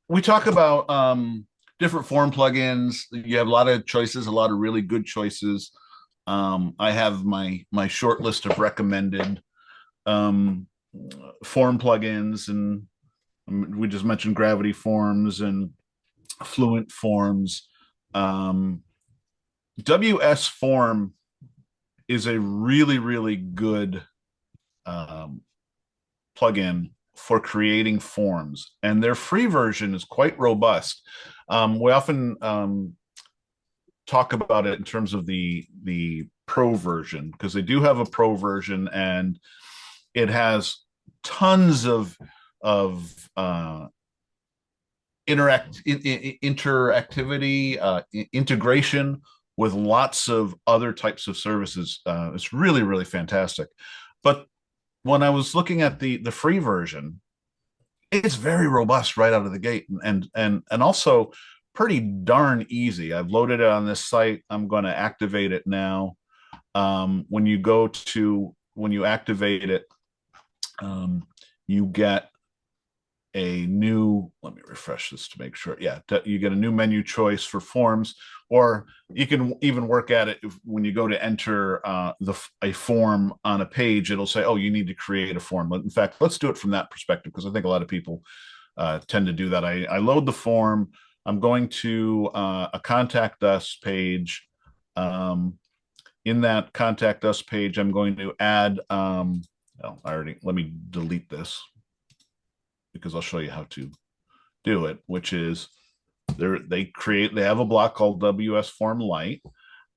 we talk about different form plugins. You have a lot of choices, a lot of really good choices. I have my short list of recommended um, form plugins, and we just mentioned Gravity Forms and Fluent Forms. Um, WS Form is a really good um, plugin for creating forms, and their free version is quite robust. We often talk about it in terms of the pro version because they do have a pro version, and it has tons of interactivity, integration with lots of other types of services. It's really fantastic. But when I was looking at the free version, it's very robust right out of the gate, and also pretty darn easy. I've loaded it on this site. I'm going to activate it now. When you activate it, um, you get a new, let me refresh this to make sure. Yeah, you get a new menu choice for forms, or you can even work at it when you go to enter a form on a page. It'll say, oh, you need to create a form. In fact, let's do it from that perspective, because I think a lot of people tend to do that. I load the form. I'm going to a contact us page. In that contact us page, I'm going to add, let me delete this because I'll show you how to do it, which is they have a block called WS Form Lite.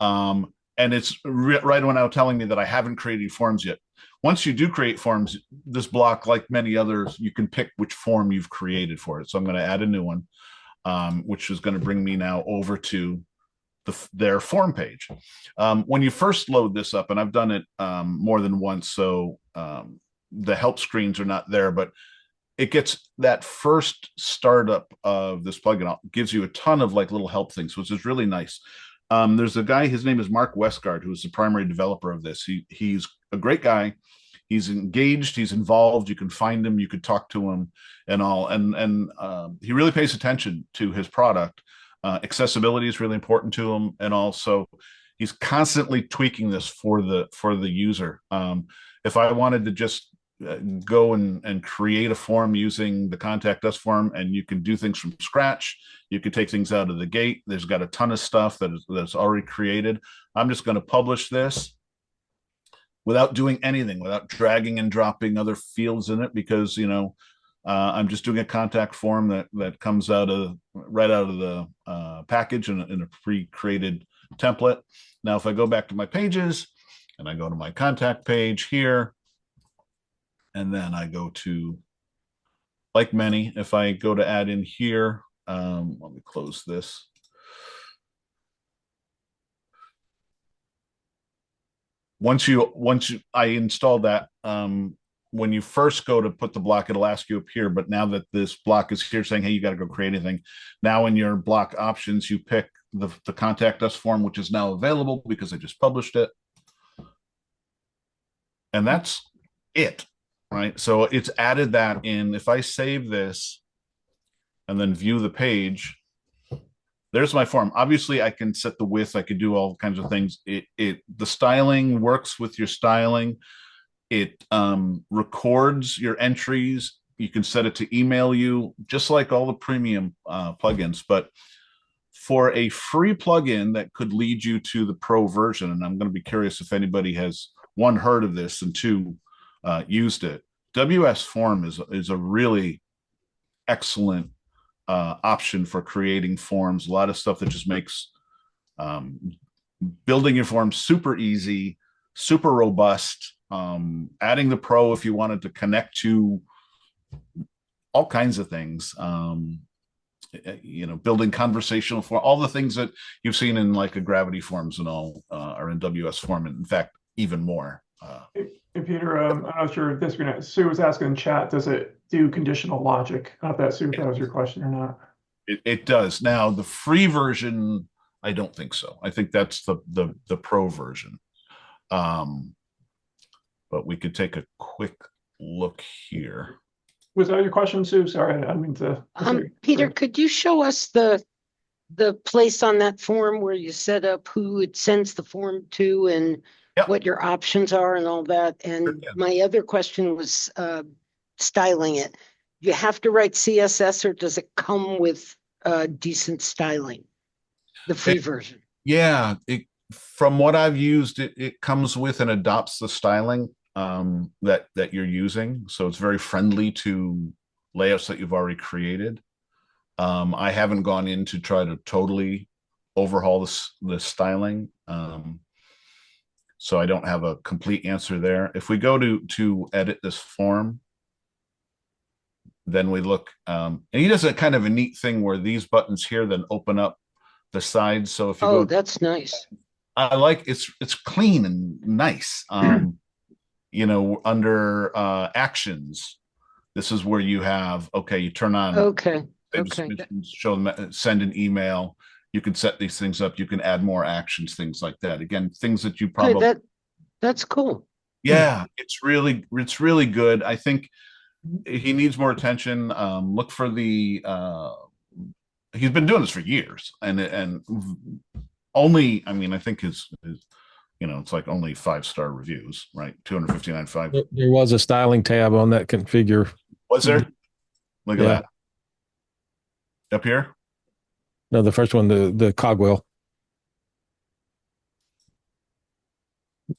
And it's right when I was telling me that I haven't created forms yet. Once you do create forms, this block, like many others, you can pick which form you've created for it. So I'm going to add a new one, which is going to bring me now over to their form page. When you first load this up, and I've done it more than once, so the help screens are not there, but it gets that first startup of this plugin, gives you a ton of like little help things, which is really nice. There's a guy, his name is Mark Westgard, who's the primary developer of this. He's a great guy. He's engaged, he's involved. You can find him, you could talk to him, and all. And he really pays attention to his product. Accessibility is really important to him, and also he's constantly tweaking this for the user. If I wanted to just go and create a form using the contact us form, and you can do things from scratch, you can take things out of the gate. There's got a ton of stuff that's already created. I'm just going to publish this without doing anything, without dragging and dropping other fields in it, because I'm just doing a contact form that comes right out of the package in a pre-created template. Now, if I go back to my pages and I go to my contact page here, and then I go to, like many, if I go to add in here, let me close this. I install that, when you first go to put the block, it'll ask you up here. But now that this block is here saying, hey, you got to go create anything, now in your block options, you pick the contact us form, which is now available because I just published it. And that's it, right? So it's added that in. If I save this and then view the page, there's my form. Obviously, I can set the width. I could do all kinds of things. The styling works with your styling. It records your entries. You can set it to email you, just like all the premium plugins. But for a free plugin that could lead you to the pro version, and I'm going to be curious if anybody has, one, heard of this, and two, used it. WS Form is a really excellent option for creating forms. A lot of stuff that just makes um, building your forms super easy, super robust. Adding the pro if you wanted to connect to all kinds of things. Building conversational form, all the things that you've seen in like a Gravity Forms and all are in WS Form, and in fact, even more. Hey, Peter, I'm not sure if this is gonna. Sue was asking in chat, does it do conditional logic? Not that, Sue, if that was your question or not. It does. Now, the free version, I don't think so. I think that's the pro version. Um, but we could take a quick look here. Was that your question, Sue? Sorry, I didn't mean to. Peter, could you show us the place on that form where you set up who it sends the form to and Yep. what your options are and all that? And Yeah. my other question was styling it. You have to write CSS or does it come with decent styling? The free version. Yeah, from what I've used, it comes with and adopts the styling that you're using, so it's very friendly to layouts that you've already created. I haven't gone in to try to totally overhaul the styling, so I don't have a complete answer there. If we go to edit this form, then we look, and he does a kind of a neat thing where these buttons here then open up the sides. So if you go, that's nice. I like it's clean and nice. You know, under actions, this is where you have, okay, you turn on show them, send an email. You can set these things up. You can add more actions, things like that. Again, things that you probably that's cool. Yeah, it's really good. I think he needs more attention. Look for the he's been doing this for years, and only, I mean, I think his you know, it's like only 5-star reviews, right? 259.5. There was a styling tab on that configure. Was there? Look at that. Up here? No, the first one, the cogwheel.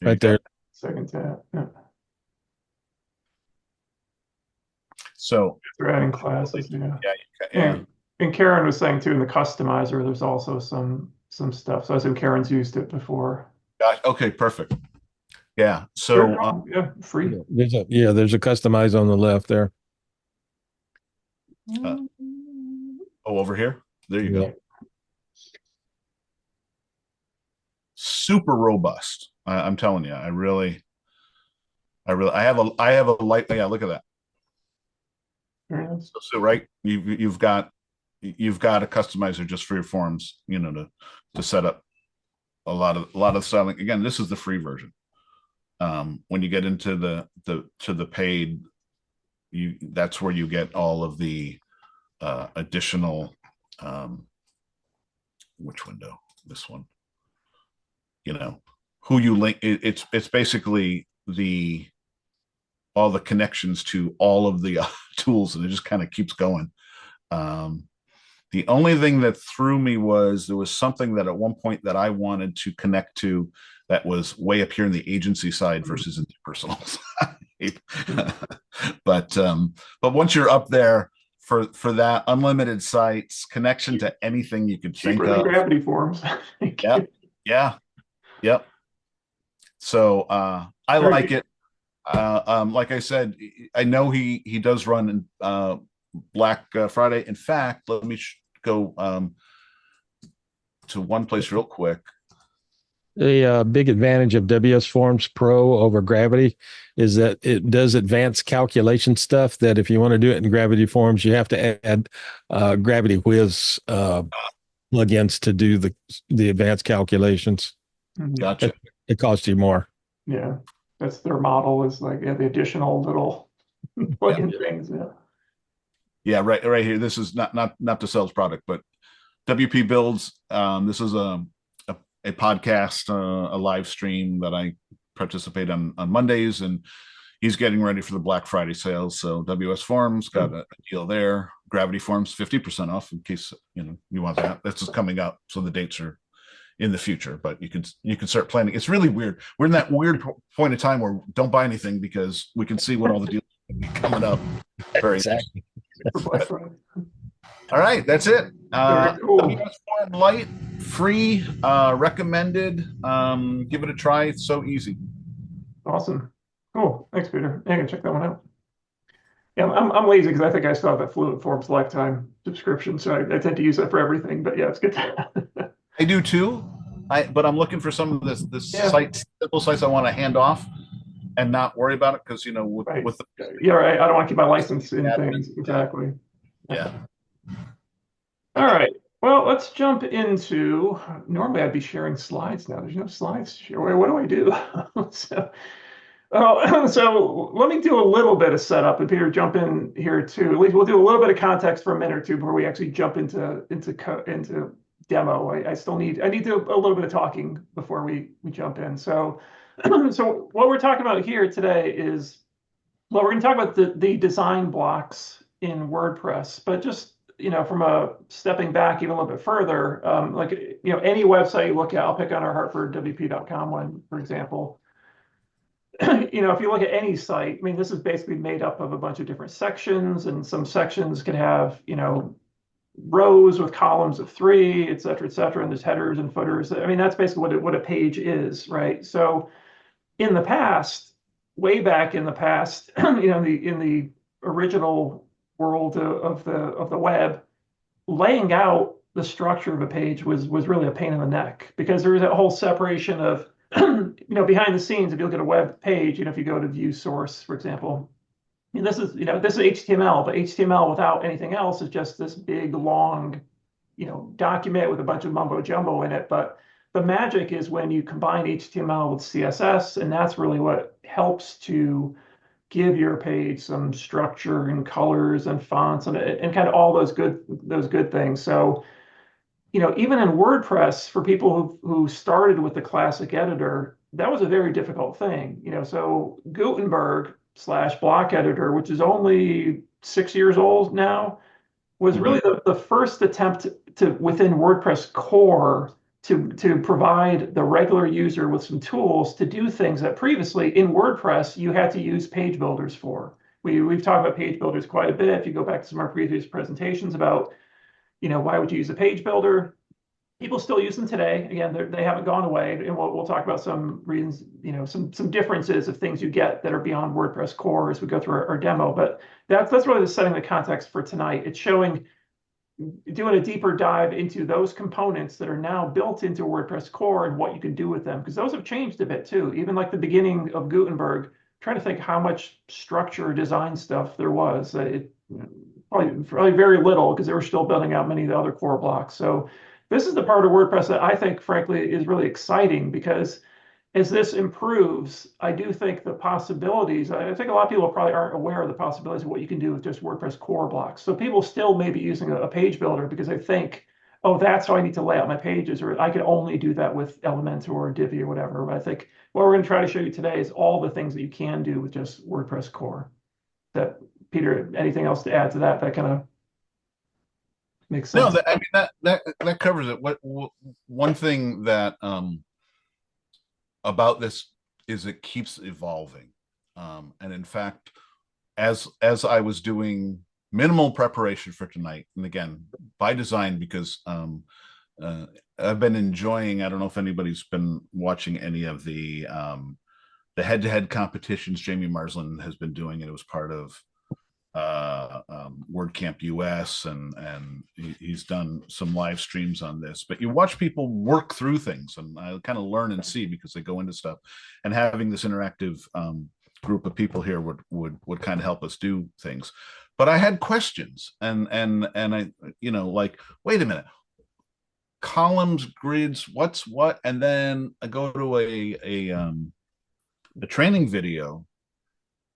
Right there. Second tab. Yeah. So they're adding classes. Yeah. Yeah. And Karen was saying too, in the customizer, there's also some stuff. So I assume Karen's used it before. Okay, perfect. Yeah. So yeah, free. There's a customize on the left there. Over here. There you go. Super robust. I'm telling you, I have a light. Yeah, look at that. So right, you've got a customizer just for your forms, you know, to set up a lot of styling. Again, this is the free version. When you get into the paid, that's where you get all of the additional which window? This one. You know, who you link. It's basically all the connections to all of the tools, and it just kind of keeps going. The only thing that threw me was there was something that at one point that I wanted to connect to that was way up here in the agency side versus in the personal side. But once you're up there for that unlimited sites, connection to anything you could think of. Gravity forms. Yep. So I like it. Like I said, I know he does run Black Friday. In fact, let me go to one place real quick. The big advantage of WS Forms Pro over Gravity is that it does advanced calculation stuff that if you want to do it in Gravity Forms, you have to add Gravity Whiz plugins to do the advanced calculations. Gotcha. It costs you more. Yeah, that's their model, is like the additional little plugin things. Yeah, right here. This is not to sell his product, but WP Builds. This is a podcast, a live stream that I participate on Mondays, and he's getting ready for the Black Friday sales. So WS Forms got a deal there. Gravity Forms 50% off in case you want that. This is coming up, so the dates are in the future, but you can start planning. It's really weird. We're in that weird point of time where don't buy anything because we can see what all the deals are coming up. Very exactly. All right, that's it. WS Form Lite, free, recommended. Give it a try. It's so easy. Awesome. Cool. Thanks, Peter. Yeah, I can check that one out. Yeah, I'm lazy because I think I still have that Fluent Forms lifetime subscription, so I tend to use that for everything. But yeah, it's good. I do too. But I'm looking for some of this simple sites I want to hand off and not worry about it because with the right. I don't want to keep my license in things. Exactly. Yeah. All right. Well, let's jump into. Normally, I'd be sharing slides now. There's no slides to share. What do I do? So, Oh, so let me do a little bit of setup, and Peter, jump in here too. At least we'll do a little bit of context for a minute or two before we actually jump into demo. I need to a little bit of talking before we jump in. So, so what we're talking about here today is, well, we're going to talk about the design blocks in WordPress, but just from a stepping back even a little bit further, like any website you look at, I'll pick on our HartfordWP.com one, for example. If you look at any site, I mean, this is basically made up of a bunch of different sections, and some sections can have, rows with columns of 3, et cetera, and there's headers and footers. I mean, that's basically what a page is, right? So in the past, way back in the past, in the original world of the web, laying out the structure of a page was really a pain in the neck, because there was a whole separation of behind the scenes. If you look at a web page, if you go to view source, for example, this is HTML, but HTML without anything else is just this big long document with a bunch of mumbo jumbo in it. But the magic is when you combine HTML with CSS, and that's really what helps to give your page some structure and colors and fonts and kind of all those good things. So even in WordPress, for people who started with the classic editor, that was a very difficult thing. So Gutenberg/block editor, which is only 6 years old now, was really the first attempt to within WordPress core to provide the regular user with some tools to do things that previously in WordPress you had to use page builders for. We've talked about page builders quite a bit. If you go back to some of our previous presentations about why would you use a page builder? People still use them today. Again, they haven't gone away, and we'll talk about some reasons, some differences of things you get that are beyond WordPress core as we go through our demo. But that's really setting the context for tonight. It's doing a deeper dive into those components that are now built into WordPress core and what you can do with them, because those have changed a bit too. Even like the beginning of Gutenberg, trying to think how much structure design stuff there was. Probably very little, because they were still building out many of the other core blocks. So this is the part of WordPress that I think, frankly, is really exciting, because as this improves, I do think the possibilities, I think a lot of people probably aren't aware of the possibilities of what you can do with just WordPress core blocks. So people still may be using a page builder because they think, oh, that's how I need to lay out my pages, or I can only do that with Elementor or Divi or whatever. But I think what we're going to try to show you today is all the things that you can do with just WordPress core. Peter, anything else to add to that? That kind of makes sense. No, that covers it. One thing that about this is it keeps evolving, and in fact, as I was doing minimal preparation for tonight, and again by design, because I've been enjoying. I don't know if anybody's been watching any of the head-to-head competitions Jamie Marsland has been doing. It was part of WordCamp US, and he's done some live streams on this. But you watch people work through things, and I kind of learn and see, because they go into stuff, and having this interactive group of people here would kind of help us do things. But I had questions, and I like, wait a minute, columns, grids, what's what? And then I go to a training video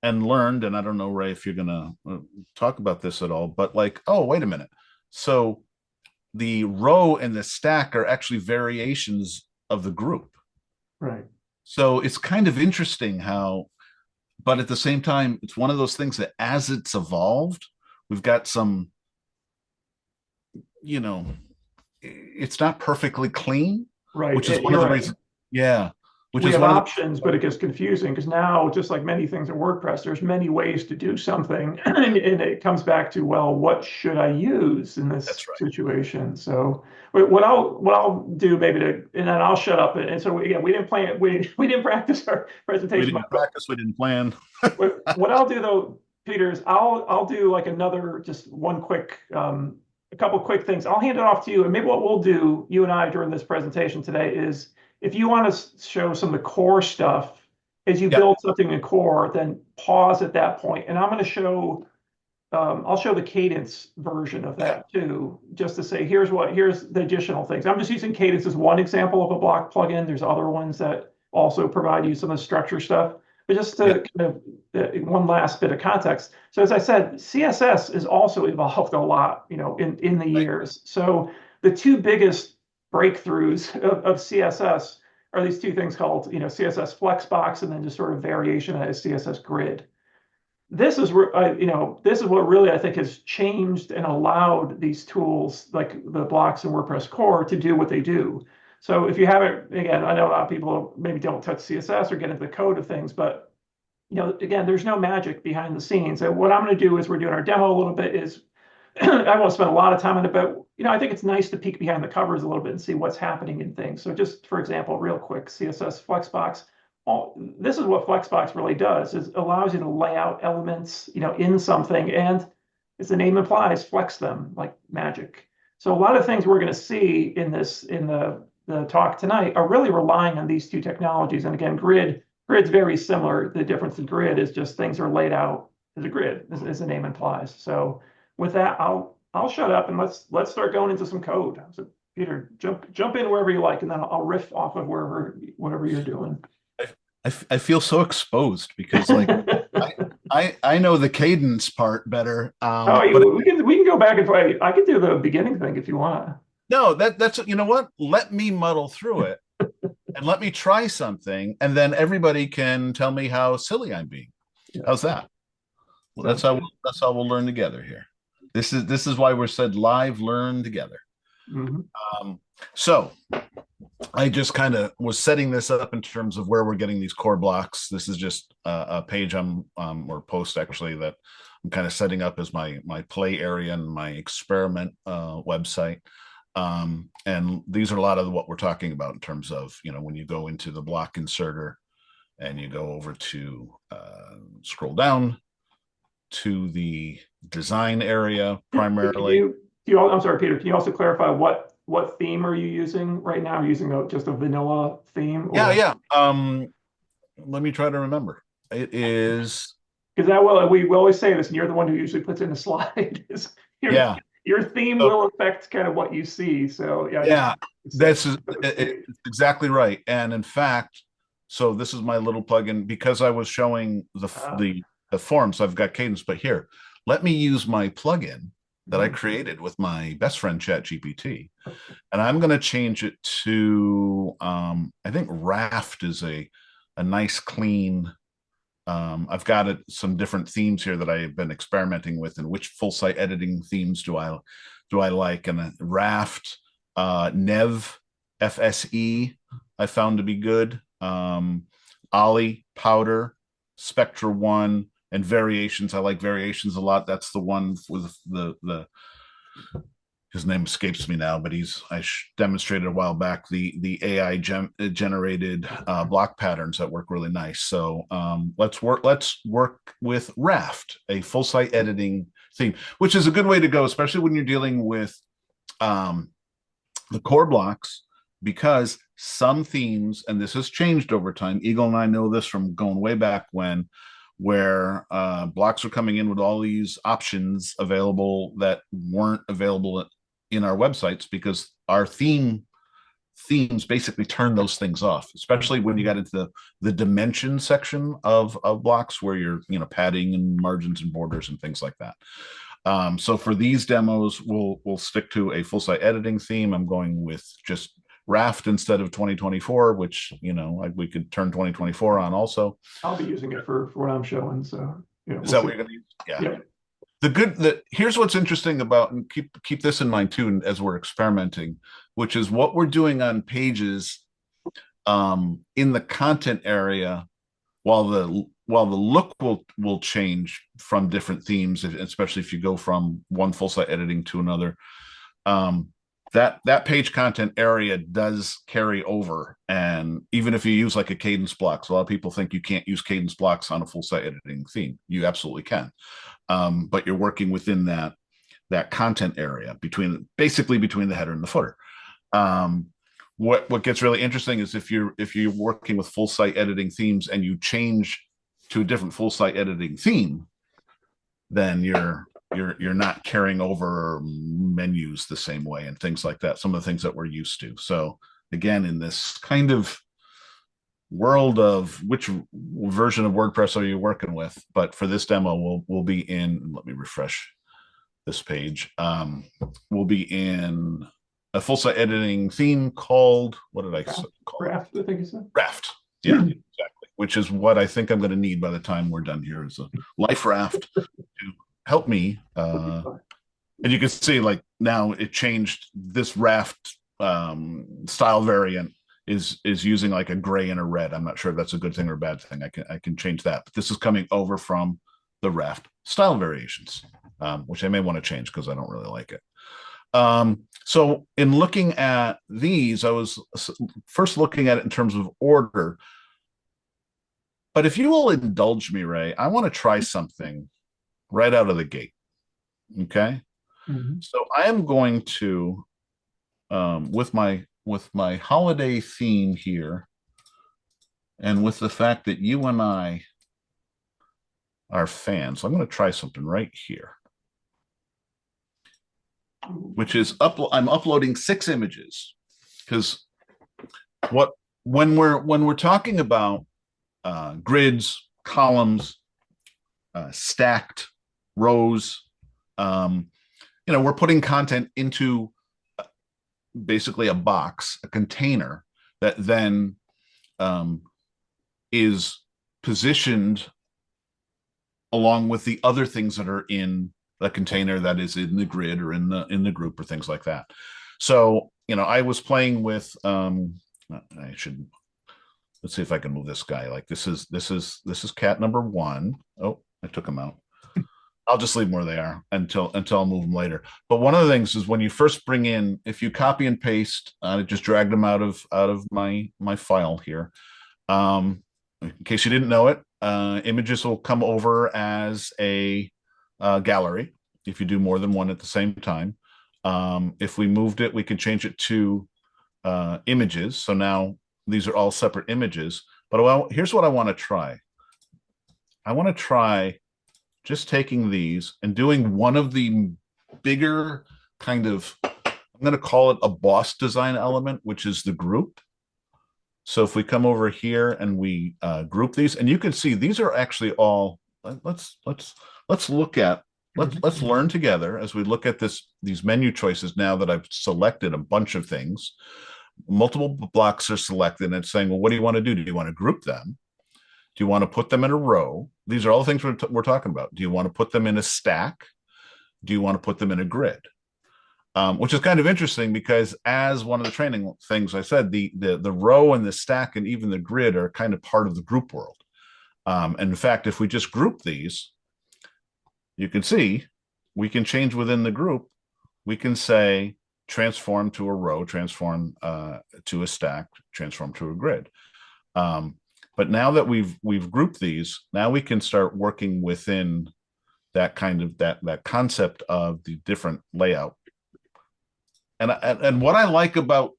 and learned, and I don't know, Ray, if you're gonna talk about this at all, but like, oh, wait a minute. So the row and the stack are actually variations of the group. Right. So it's kind of interesting how, but at the same time, it's one of those things that as it's evolved, we've got some, it's not perfectly clean, Right. Which is one of the reasons. Yeah. We have options, but it gets confusing, because now, just like many things in WordPress, there's many ways to do something, and it comes back to, well, what should I use in this situation? So what I'll do maybe and then I'll shut up. And so again, we didn't plan, we didn't practice our presentation. We didn't practice, we didn't plan. What I'll do though, Peter, is I'll do like just one quick, a couple quick things. I'll hand it off to you, and maybe what we'll do, you and I, during this presentation today, is if you want to show some of the core stuff as you build something in core, then pause at that point. And I'm going to show, I'll show the Cadence version of that too, just to say, here's the additional things. I'm just using Cadence as one example of a block plugin. There's other ones that also provide you some of the structure stuff. But just to kind of one last bit of context. So as I said, CSS has also evolved a lot, in the years. So the two biggest breakthroughs of CSS are these two things called, CSS Flexbox and then just sort of variation as CSS Grid. This is where, this is what really I think has changed and allowed these tools like the blocks and WordPress core to do what they do. So if you haven't, again, I know a lot of people maybe don't touch CSS or get into the code of things, but again, there's no magic behind the scenes. So what I'm going to do is we're doing our demo a little bit is I won't spend a lot of time on it, but I think it's nice to peek behind the covers a little bit and see what's happening in things. So just for example, real quick, CSS Flexbox. This is what Flexbox really does, is allows you to lay out elements, in something, and as the name implies, flex them like magic. So a lot of things we're going to see in the talk tonight are really relying on these two technologies. And again, grid's very similar. The difference in grid is just things are laid out as a grid, as the name implies. So with that, I'll shut up and let's start going into some code. So Peter, jump in wherever you like, and then I'll riff off of whatever you're doing. I feel so exposed because like I know the cadence part better. We can go back and play. I can do the beginning thing if you want. No, that's you know what? Let me muddle through it and let me try something, and then everybody can tell me how silly I'm being. Yeah. How's that? Well, that's how we'll learn together here. This is why we're said live learn together. Mm-hmm. So I just kind of was setting this up in terms of where we're getting these core blocks. This is just a page or post actually that I'm kind of setting up as my play area and my experiment website. And these are a lot of what we're talking about in terms of, when you go into the block inserter and you go over to scroll down to the design area primarily. I'm sorry, Peter, can you also clarify what theme are you using right now? Are you using just a vanilla theme? Or? Yeah. Let me try to remember. It is because we always say this, and you're the one who usually puts in the slide. Your theme will affect kind of what you see. So that's exactly right. And in fact, so this is my little plugin because I was showing the forms. I've got cadence, but here, let me use my plugin that I created with my best friend ChatGPT, and I'm going to change it to I think Raft is a nice clean. I've got some different themes here that I've been experimenting with, and which full site editing themes do I like? And Raft, Nev, FSE, I found to be good. Ollie, Powder, Spectra 1, and Variations. I like Variations a lot. That's the one with the his name escapes me now, but I demonstrated a while back the AI generated block patterns that work really nice. So let's work with Raft, a full site editing theme, which is a good way to go, especially when you're dealing with the core blocks, because some themes, and this has changed over time. Eagle and I know this from going way back when, where blocks are coming in with all these options available that weren't available in our websites because our themes basically turn those things off, especially when you got into the dimension section of blocks where you're padding and margins and borders and things like that. So for these demos, we'll stick to a full site editing theme. I'm going with just Raft instead of 2024, which we could turn 2024 on also. I'll be using it for what I'm showing. So is that what you're going to use? Yeah. Here's what's interesting about, and keep this in mind too, as we're experimenting, which is what we're doing on pages in the content area. While the look will change from different themes, especially if you go from one full site editing to another. That page content area does carry over, and even if you use like a cadence block, so a lot of people think you can't use cadence blocks on a full site editing theme. You absolutely can, but you're working within that content area basically between the header and the footer. What gets really interesting is if you're working with full site editing themes and you change to a different full site editing theme, then you're not carrying over menus the same way and things like that. Some of the things that we're used to. So again, in this kind of world of which version of WordPress are you working with. But for this demo, we'll be in, let me refresh this page. We'll be in a full site editing theme called, what did I call it? Raft, I think you said. Raft. Yeah, exactly. Which is what I think I'm going to need by the time we're done here, is a life raft to help me. And you can see, like, now it changed. This raft style variant is using like a gray and a red. I'm not sure if that's a good thing or a bad thing. I can change that. But this is coming over from the raft style variations, which I may want to change because I don't really like it. So in looking at these, I was first looking at it in terms of order. But if you will indulge me, Ray, I want to try something right out of the gate. Okay. Mm-hmm. So I am going to, with my holiday theme here, and with the fact that you and I are fans, I'm going to try something right here, which is I'm uploading 6 images, because when we're talking about grids, columns, stacked rows, we're putting content into basically a box, a container that then is positioned along with the other things that are in the container that is in the grid or in the group or things like that. So, I was playing with, let's see if I can move this guy. Like this is cat number 1. Oh, I took him out. I'll just leave them where they are until I'll move them later. But one of the things is when you first bring in, if you copy and paste, I just dragged them out of my file here. In case you didn't know it, images will come over as a gallery if you do more than one at the same time. If we moved it, we can change it to images. So now these are all separate images. But here's what I want to try. I want to try just taking these and doing one of the bigger kind of, I'm going to call it a boss design element, which is the group. So if we come over here and we group these, and you can see these are actually all, let's look at, let's learn together as we look at these menu choices. Now that I've selected a bunch of things, multiple blocks are selected, and it's saying, well, what do you want to do? Do you want to group them? Do you want to put them in a row? These are all the things we're talking about. Do you want to put them in a stack? Do you want to put them in a grid? Which is kind of interesting because, as one of the training things I said, the row and the stack and even the grid are kind of part of the group world. And in fact, if we just group these, you can see we can change within the group. We can say transform to a row, transform to a stack, transform to a grid. But now that we've grouped these, now we can start working within that kind of that concept of the different layout. And what I like about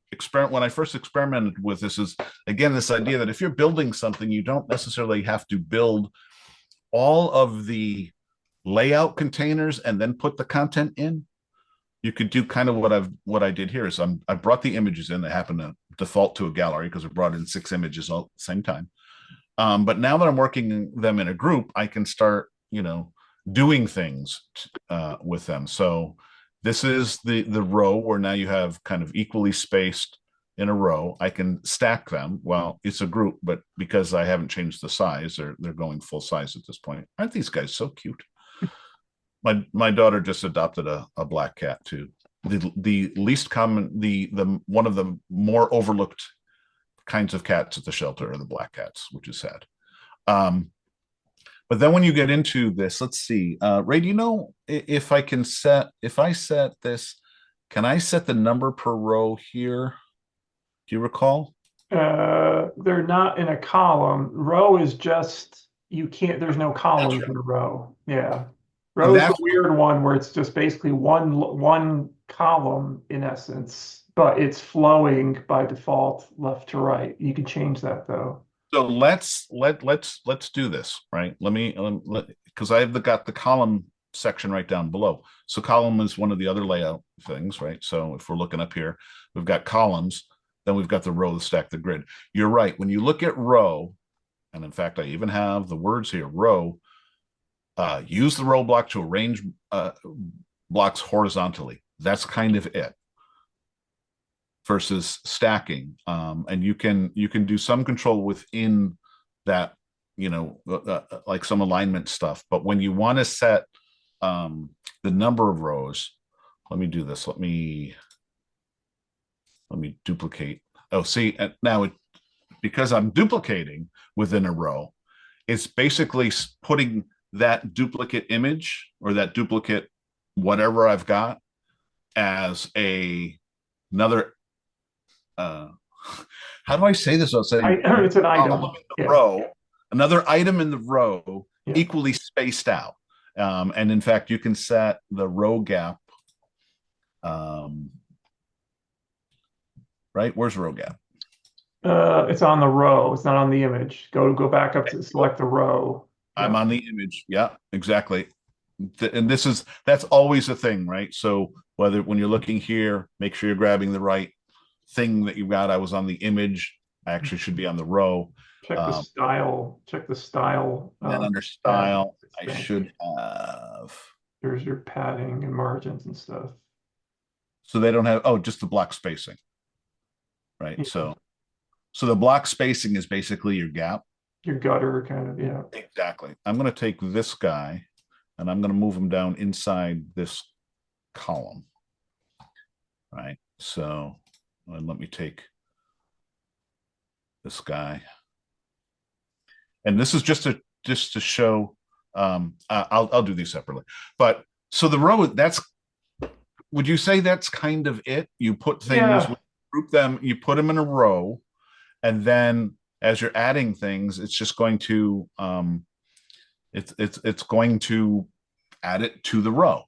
when I first experimented with this is, again, this idea that if you're building something, you don't necessarily have to build all of the layout containers and then put the content in. You could do kind of what I did here is I brought the images in. They happen to default to a gallery because I brought in 6 images all at the same time. But now that I'm working them in a group, I can start, doing things with them. So this is the row where now you have kind of equally spaced in a row. I can stack them. Well, it's a group, but because I haven't changed the size, they're going full size at this point. Aren't these guys so cute? My daughter just adopted a black cat too. The least common, the one of the more overlooked kinds of cats at the shelter are the black cats, which is sad. But then when you get into this, let's see, Ray, do you know if I set this, can I set the number per row here? Do you recall? They're not in a column. Row is just, there's no columns in a row. Yeah. Row is a weird one where it's just basically one column in essence, but it's flowing by default left to right. You can change that though. So let's do this, right? Because I've got the column section right down below. So column is one of the other layout things, right? So if we're looking up here, we've got columns. then we've got the row, the stack, the grid. You're right. When you look at row, and in fact, I even have the words here, row, use the row block to arrange blocks horizontally. That's kind of it versus stacking. And you can do some control within that, like some alignment stuff. But when you want to set the number of rows, let me do this. Let me duplicate. Oh, see, now because I'm duplicating within a row, it's basically putting that duplicate image or that duplicate whatever I've got as another how do I say this? I'll say it's an item in the row, another item in the row, equally spaced out. And in fact, you can set the row gap. Right? Where's row gap? It's on the row. It's not on the image. Go back up to select the row. I'm on the image. Yeah, exactly. And that's always a thing, right? So when you're looking here, make sure you're grabbing the right thing that you've got. I was on the image. I actually should be on the row. Check the style. Check the style. And under style, I should have. There's your padding and margins and stuff. So they don't have, just the block spacing. Right. Yeah. So the block spacing is basically your gap. Your gutter kind of, yeah. Exactly. I'm going to take this guy and I'm going to move him down inside this column. Right. So let me take this guy. And this is just to show, I'll do these separately. But so the row, would you say that's kind of it? You put things, group them, you put them in a row, and then as you're adding things, it's just going to it's going to add it to the row.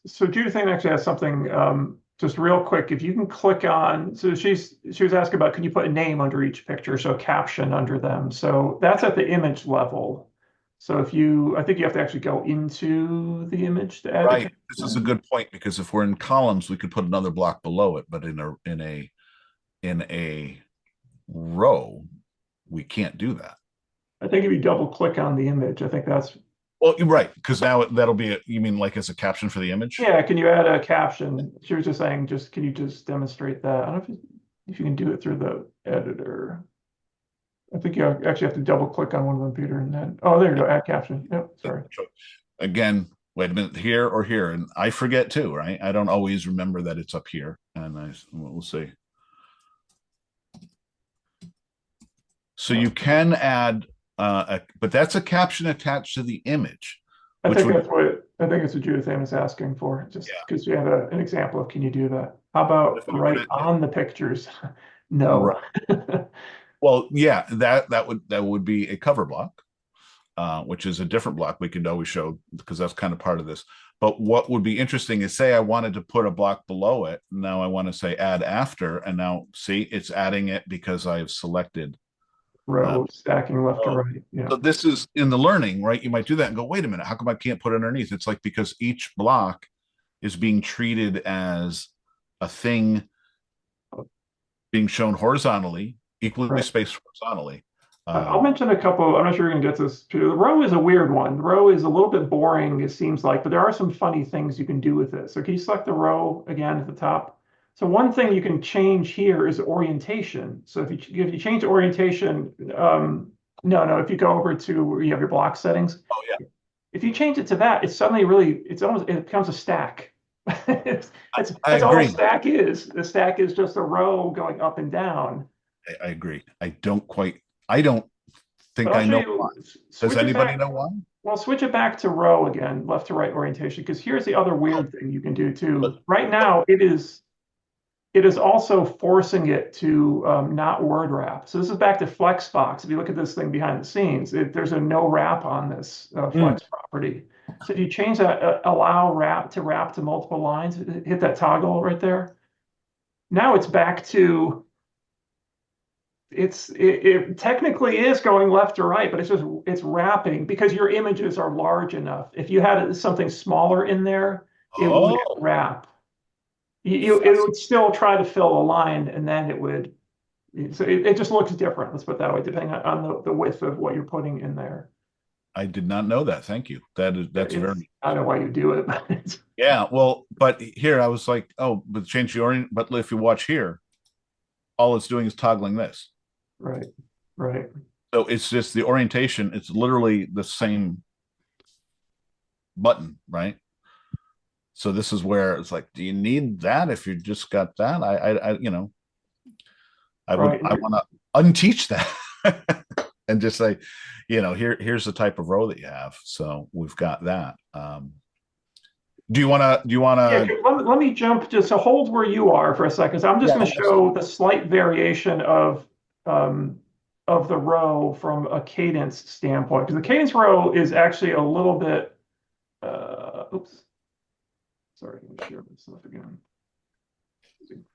So Judith actually has something just real quick. If you can click on, so she was asking about, can you put a name under each picture, so a caption under them? So that's at the image level. So I think you have to actually go into the image to add. Right. This is a good point, because if we're in columns, we could put another block below it, but in a row, we can't do that. I think if you double click on the image, I think that's. Well, you're right, because now that'll be you mean like as a caption for the image? Yeah. Can you add a caption? She was just saying, can you just demonstrate that? I don't know if you can do it through the editor. I think you actually have to double click on one of them, Peter, and then, there you go, add caption. Yep, sorry. Again, wait a minute, here or here, and I forget too, right? I don't always remember that it's up here, and we'll see. So you can add, but that's a caption attached to the image. I think it's what Judith is asking for, just because we have an example of, can you do that? How about right on the pictures? No. Right. Well, yeah, that would be a cover block, which is a different block we can always show, because that's kind of part of this. But what would be interesting is, say I wanted to put a block below it. Now I want to say add after, and now see, it's adding it because I've selected row stacking left to right. Yeah. So this is in the learning, right? You might do that and go, wait a minute, how come I can't put it underneath? It's like, because each block is being treated as a thing being shown horizontally, equally spaced horizontally. I'll mention a couple. I'm not sure you're going to get this. The row is a weird one. The row is a little bit boring, it seems like, but there are some funny things you can do with it. So can you select the row again at the top? So one thing you can change here is orientation. So if you change orientation, if you go over to where you have your block settings. Oh yeah. If you change it to that, it's suddenly it becomes a stack. That's all a stack is. The stack is just a row going up and down. I agree. I don't think I know why. Does anybody know why? Well, switch it back to row again, left to right orientation, because here's the other weird thing you can do too. Right now, it is also forcing it to not word wrap. So this is back to Flexbox. If you look at this thing behind the scenes, there's a no wrap on this Flex property. So if you change that, allow wrap to multiple lines, hit that toggle right there. Now it's back to, it technically is going left to right, but it's wrapping because your images are large enough. If you had something smaller in there, it wouldn't wrap. it would still try to fill a line, and then it would. So it just looks different. Let's put it that way, depending on the width of what you're putting in there. I did not know that. Thank you. That's very. I don't know why you do it, but Yeah. Well, but here I was like, oh, but change the orient. But if you watch here, all it's doing is toggling this. right, right. So it's just the orientation. It's literally the same button, right? So this is where it's like, do you need that if you just got that? I Right. want to unteach that and just say, here's the type of row that you have. So we've got that. Do you want Yeah, to? let me jump just to hold where you are for a second. So I'm just Yeah, going to show the slight variation of the row from a cadence standpoint, because the cadence row is actually a little bit. Oops, sorry, let me share this stuff again.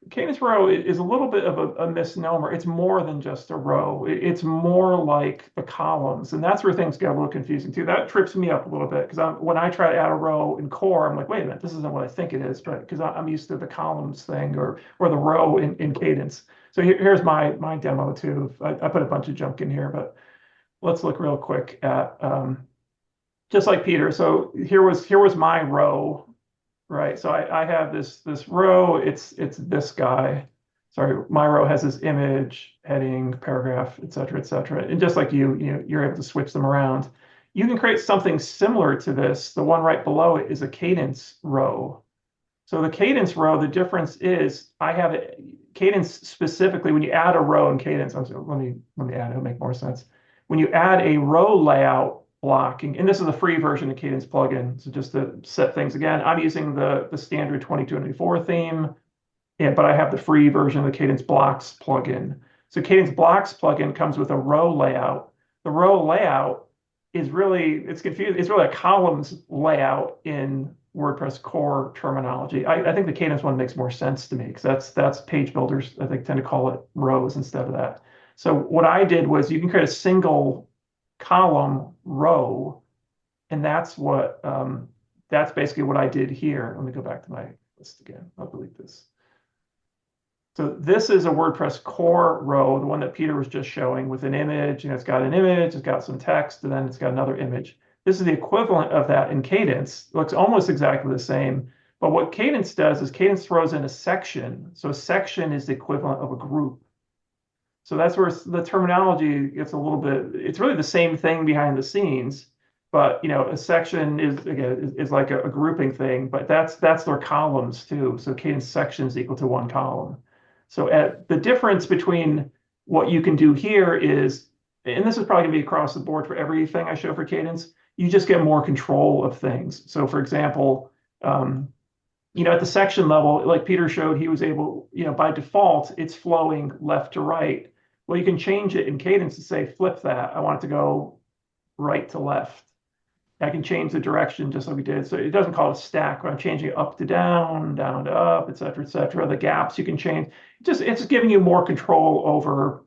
Cadence row is a little bit of a misnomer. It's more than just a row. It's more like the columns, and that's where things get a little confusing too. That trips me up a little bit because when I try to add a row in core, I'm like, wait a minute, this isn't what I think it is, but because I'm used to the columns thing or the row in cadence. So here's my demo too. I put a bunch of junk in here, but let's look real quick at just like Peter. So here was my row. Right, so I have this row. It's this guy. Sorry, my row has this image, heading, paragraph, et cetera, and just like you're able to switch them around. You can create something similar to this. The one right below it is a cadence row. So the cadence row, the difference is I have a cadence specifically when you add a row in cadence. Let me add. It'll make more sense. When you add a row layout blocking, and this is the free version of Cadence plugin. So just to set things again, I'm using the standard 2294 theme, but I have the free version of the Cadence blocks plugin. So Cadence blocks plugin comes with a row layout. The row layout is it's confusing. It's really a columns layout in WordPress core terminology. I think the Cadence one makes more sense to me because that's page builders, I think, tend to call it rows instead of that. So what I did was you can create a single column row, and that's basically what I did here. Let me go back to my list again. I'll delete this. So this is a WordPress core row, the one that Peter was just showing with an image, and it's got an image, it's got some text, and then it's got another image. This is the equivalent of that in Cadence. It looks almost exactly the same, but what Cadence does is Cadence throws in a section. So a section is the equivalent of a group. So that's where the terminology gets a little bit, it's really the same thing behind the scenes, but a section is like a grouping thing, but that's their columns too. So Cadence section is equal to one column. So the difference between what you can do here is, and this is probably gonna be across the board for everything I show for Cadence, you just get more control of things. So for example, at the section level, like Peter showed, he was able, by default, it's flowing left to right. Well, you can change it in Cadence to say, flip that. I want it to go right to left. I can change the direction just like we did. So it doesn't call it a stack, but I'm changing it up to down, down to up, et cetera, et cetera. The gaps you can change. It's just giving you more control over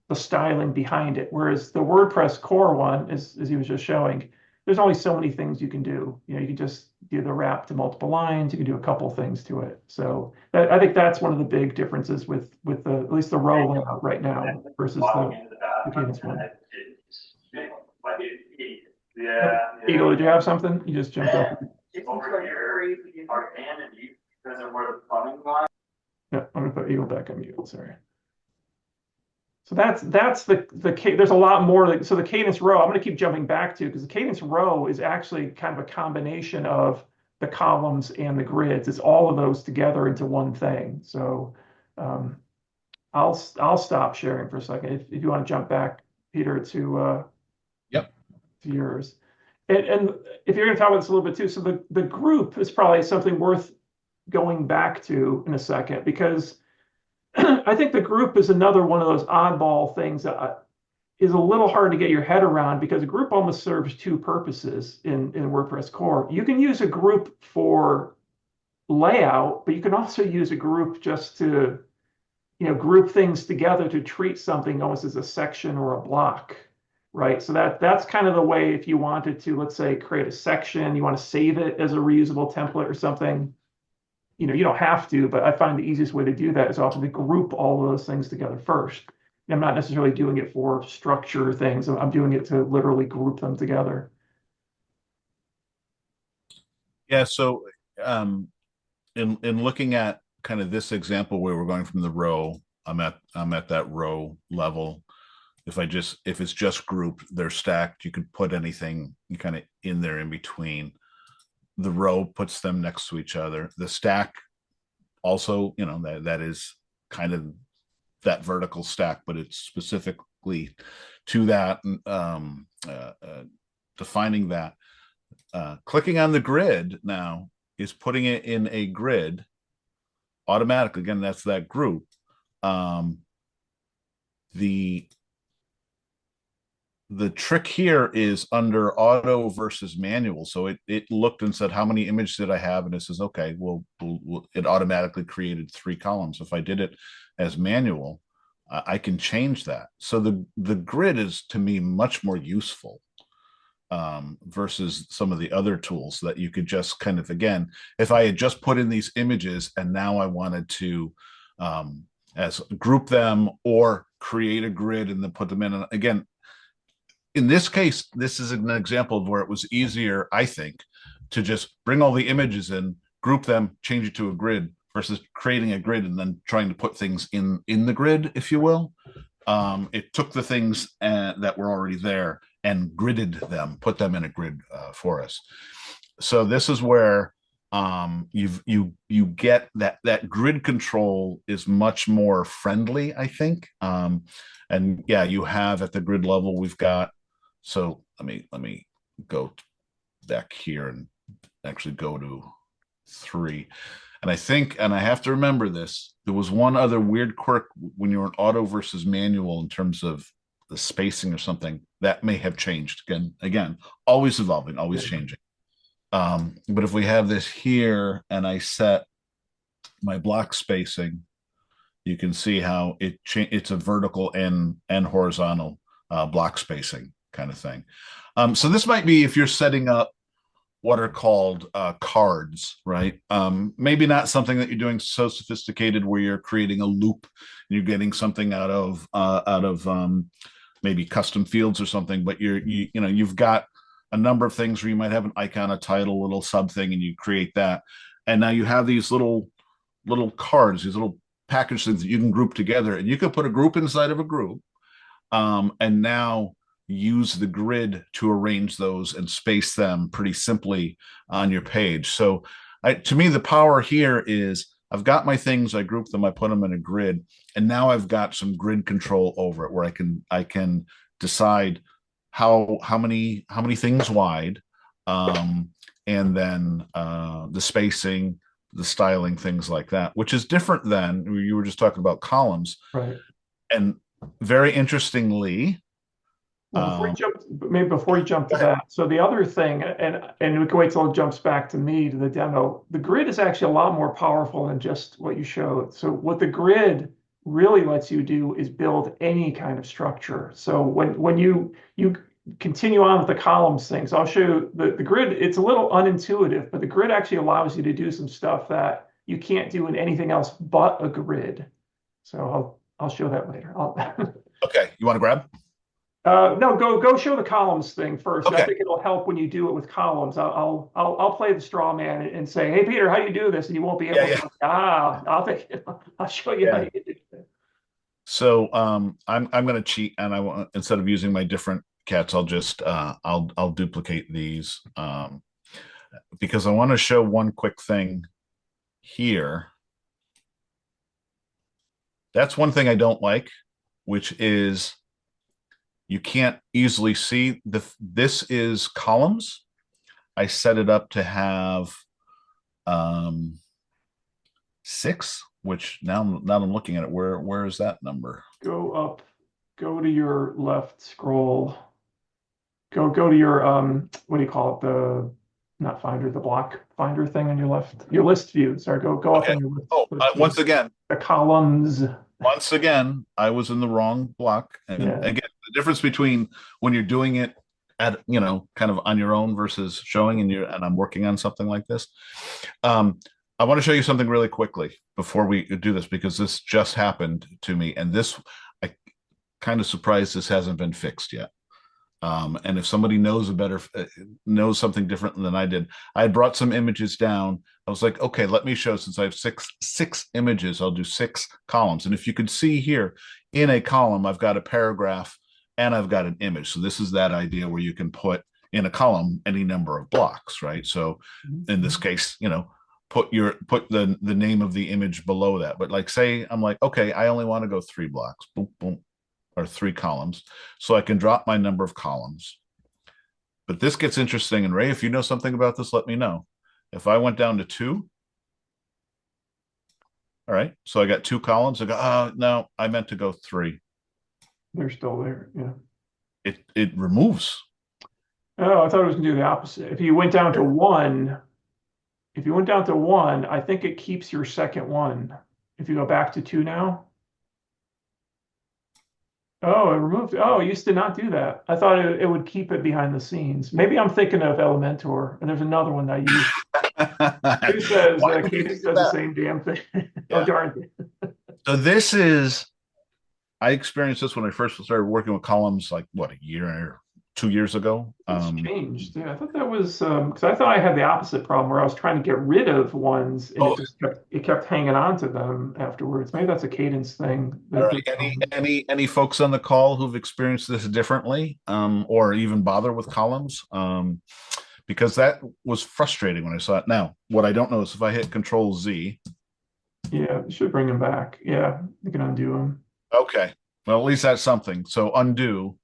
the styling behind it. Whereas the WordPress core one, as he was just showing, there's only so many things you can do. You can just do the wrap to multiple lines. You can do a couple things to it. So I think that's one of the big differences with at least the row layout right now versus the Cadence one. Eagle, did you have something? You just jumped up. Yeah, I'm gonna put Eagle back on mute. Sorry. So that's there's a lot more. So the cadence row, I'm going to keep jumping back to because the cadence row is actually kind of a combination of the columns and the grids. It's all of those together into one thing. So I'll stop sharing for a second if you want to jump back, Peter, to yours. And if you're going to talk about this a little bit too, so the group is probably something worth going back to in a second because I think the group is another one of those oddball things that is a little hard to get your head around because a group almost serves two purposes in WordPress core. You can use a group for layout, but you can also use a group just to, group things together to treat something almost as a section or a block, right? So that's kind of the way if you wanted to, let's say, create a section, you want to save it as a reusable template or something. you don't have to, but I find the easiest way to do that is often to group all of those things together first. I'm not necessarily doing it for structure things. I'm doing it to literally group them together. Yeah. So in looking at kind of this example where we're going from the row, I'm at that row level. If it's just grouped, they're stacked. You could put anything you kind of in there in between. The row puts them next to each other. The stack also, that is kind of that vertical stack, but it's specifically to that, defining that. Clicking on the grid now is putting it in a grid automatically. Again, that's that group. The trick here is under auto versus manual. So it looked and said, how many images did I have? And it says, okay, well, it automatically created 3 columns. If I did it as manual, I can change that. So the grid is, to me, much more useful versus some of the other tools that you could just kind of, again, if I had just put in these images and now I wanted to as group them or create a grid and then put them in. And again, in this case, this is an example of where it was easier, I think, to just bring all the images in, group them, change it to a grid versus creating a grid and then trying to put things in the grid, if you will. It took the things that were already there and gridded them, put them in a grid for us. So this is where you get that grid control is much more friendly, I think. And yeah, you have at the grid level, we've got, so let me go back here and actually go to 3. And I think, and I have to remember this, there was one other weird quirk when you're in auto versus manual in terms of the spacing or something that may have changed. Again, always evolving, always changing. But if we have this here and I set my block spacing, you can see how it's a vertical and horizontal block spacing kind of thing. So this might be if you're setting up what are called cards, right? Maybe not something that you're doing so sophisticated where you're creating a loop and you're getting something out of maybe custom fields or something, but you've got a number of things where you might have an icon, a title, little sub thing, and you create that. And now you have these little cards, these little package things that you can group together, and you could put a group inside of a group, and now use the grid to arrange those and space them pretty simply on your page. So to me, the power here is I've got my things, I group them, I put them in a grid, and now I've got some grid control over it where I can decide how many things wide, and then the spacing, the styling, things like that, which is different than you were just talking about columns. Right. And very interestingly, well, before you jump to that, so the other thing, and we can wait till it jumps back to me to the demo. The grid is actually a lot more powerful than just what you showed. So what the grid really lets you do is build any kind of structure. So when you continue on with the columns things, I'll show you the grid. It's a little unintuitive, but the grid actually allows you to do some stuff that you can't do in anything else but a grid. So I'll show that later. Okay, you want to grab? No, go show the columns thing first. Okay. I think it'll help when you do it with columns. I'll play the straw man and say, "Hey, Peter, how do you do this?" And you won't be able to. I'll show you how you do it. So I'm going to cheat, and I want, instead of using my different cats, I'll just I'll duplicate these because I want to show one quick thing here. That's one thing I don't like, which is you can't easily see this is columns. I set it up to have 6, which now I'm looking at it. Where is that number? Go up, go to your left, scroll. Go to your what do you call it? The not finder, the block finder thing on your left. Your list view. Sorry, go up on your list. Oh, once again, the columns. Once again, I was in the wrong block. And again, the difference between when you're doing it at kind of on your own versus showing and I'm working on something like this. I want to show you something really quickly before we do this, because this just happened to me, and this, I kind of surprised this hasn't been fixed yet. And if somebody knows knows something different than I did, I had brought some images down. I was like, okay, let me show, since I have six images, I'll do 6 columns. And if you could see here in a column, I've got a paragraph and I've got an image. So this is that idea where you can put in a column any number of blocks, right? So in this case, put the name of the image below that. But like, say I'm like, okay, I only want to go 3 blocks, boom, boom, or 3 columns. So I can drop my number of columns. But this gets interesting. And Ray, if you know something about this, let me know. If I went down to 2, all right, so I got 2 columns. I go, oh, no, I meant to go 3. They're still there. Yeah. It removes. Oh, I thought it was gonna do the opposite. If you went down to 1, I think it keeps your second one. If you go back to 2 now. Oh, it removed. Oh, it used to not do that. I thought it would keep it behind the scenes. Maybe I'm thinking of Elementor, and there's another one that I use. Who says Cadence does the same damn thing? Yeah. Oh, darn. So I experienced this when I first started working with columns, like what, a year or 2 years ago. It's changed. Yeah, I thought that was because I thought I had the opposite problem where I was trying to get rid of ones and it kept hanging on to them afterwards. Maybe that's a Cadence thing. All right. Any folks on the call who've experienced this differently, or even bother with columns? Because that was frustrating when I saw it. Now, what I don't know is if I hit Control Z. Yeah, it should bring them back. Yeah, you can undo them. Okay. Well, at least that's something. So undo,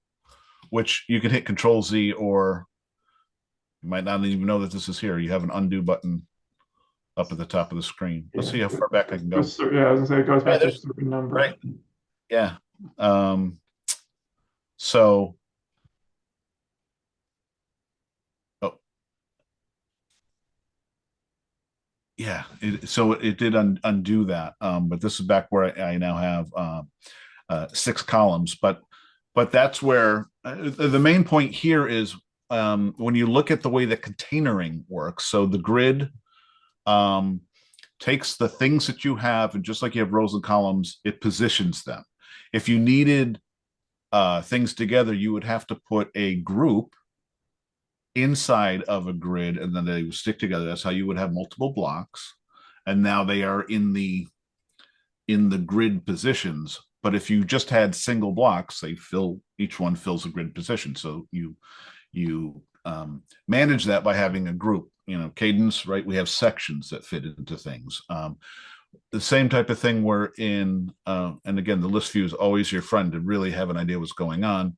which you can hit Control Z, or you might not even know that this is here. You have an undo button up at the top of the screen. Let's see how far back I can go. Yeah, I was gonna say it goes back to a certain number. Right. Yeah. So, yeah. So it did undo that. But this is back where I now have 6 columns. But that's where the main point here is, when you look at the way that containering works. So the grid takes the things that you have, and just like you have rows and columns, it positions them. If you needed things together, you would have to put a group inside of a grid, and then they would stick together. That's how you would have multiple blocks, and now they are in the grid positions. But if you just had single blocks, each one fills a grid position. So you manage that by having a group. Cadence, right? We have sections that fit into things. The same type of thing we're in, and again, the list view is always your friend to really have an idea what's going on.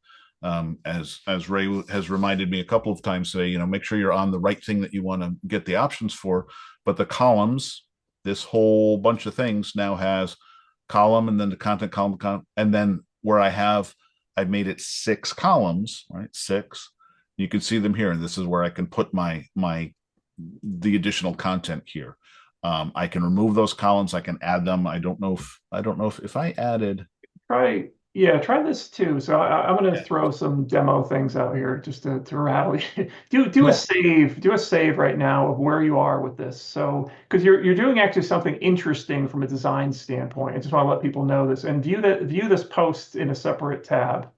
As Ray has reminded me a couple of times today, make sure you're on the right thing that you want to get the options for. But the columns, this whole bunch of things now has column, and then the content column, and then where I've made it 6 columns, right? 6. You can see them here, and this is where I can put the additional content here. I can remove those columns. I can add them. I don't know if I added. Try this too. So I'm going to throw some demo things out here just to rattle you. Do a save right now of where you are with this. So because you're doing actually something interesting from a design standpoint. I just want to let people know this, and view this post in a separate tab.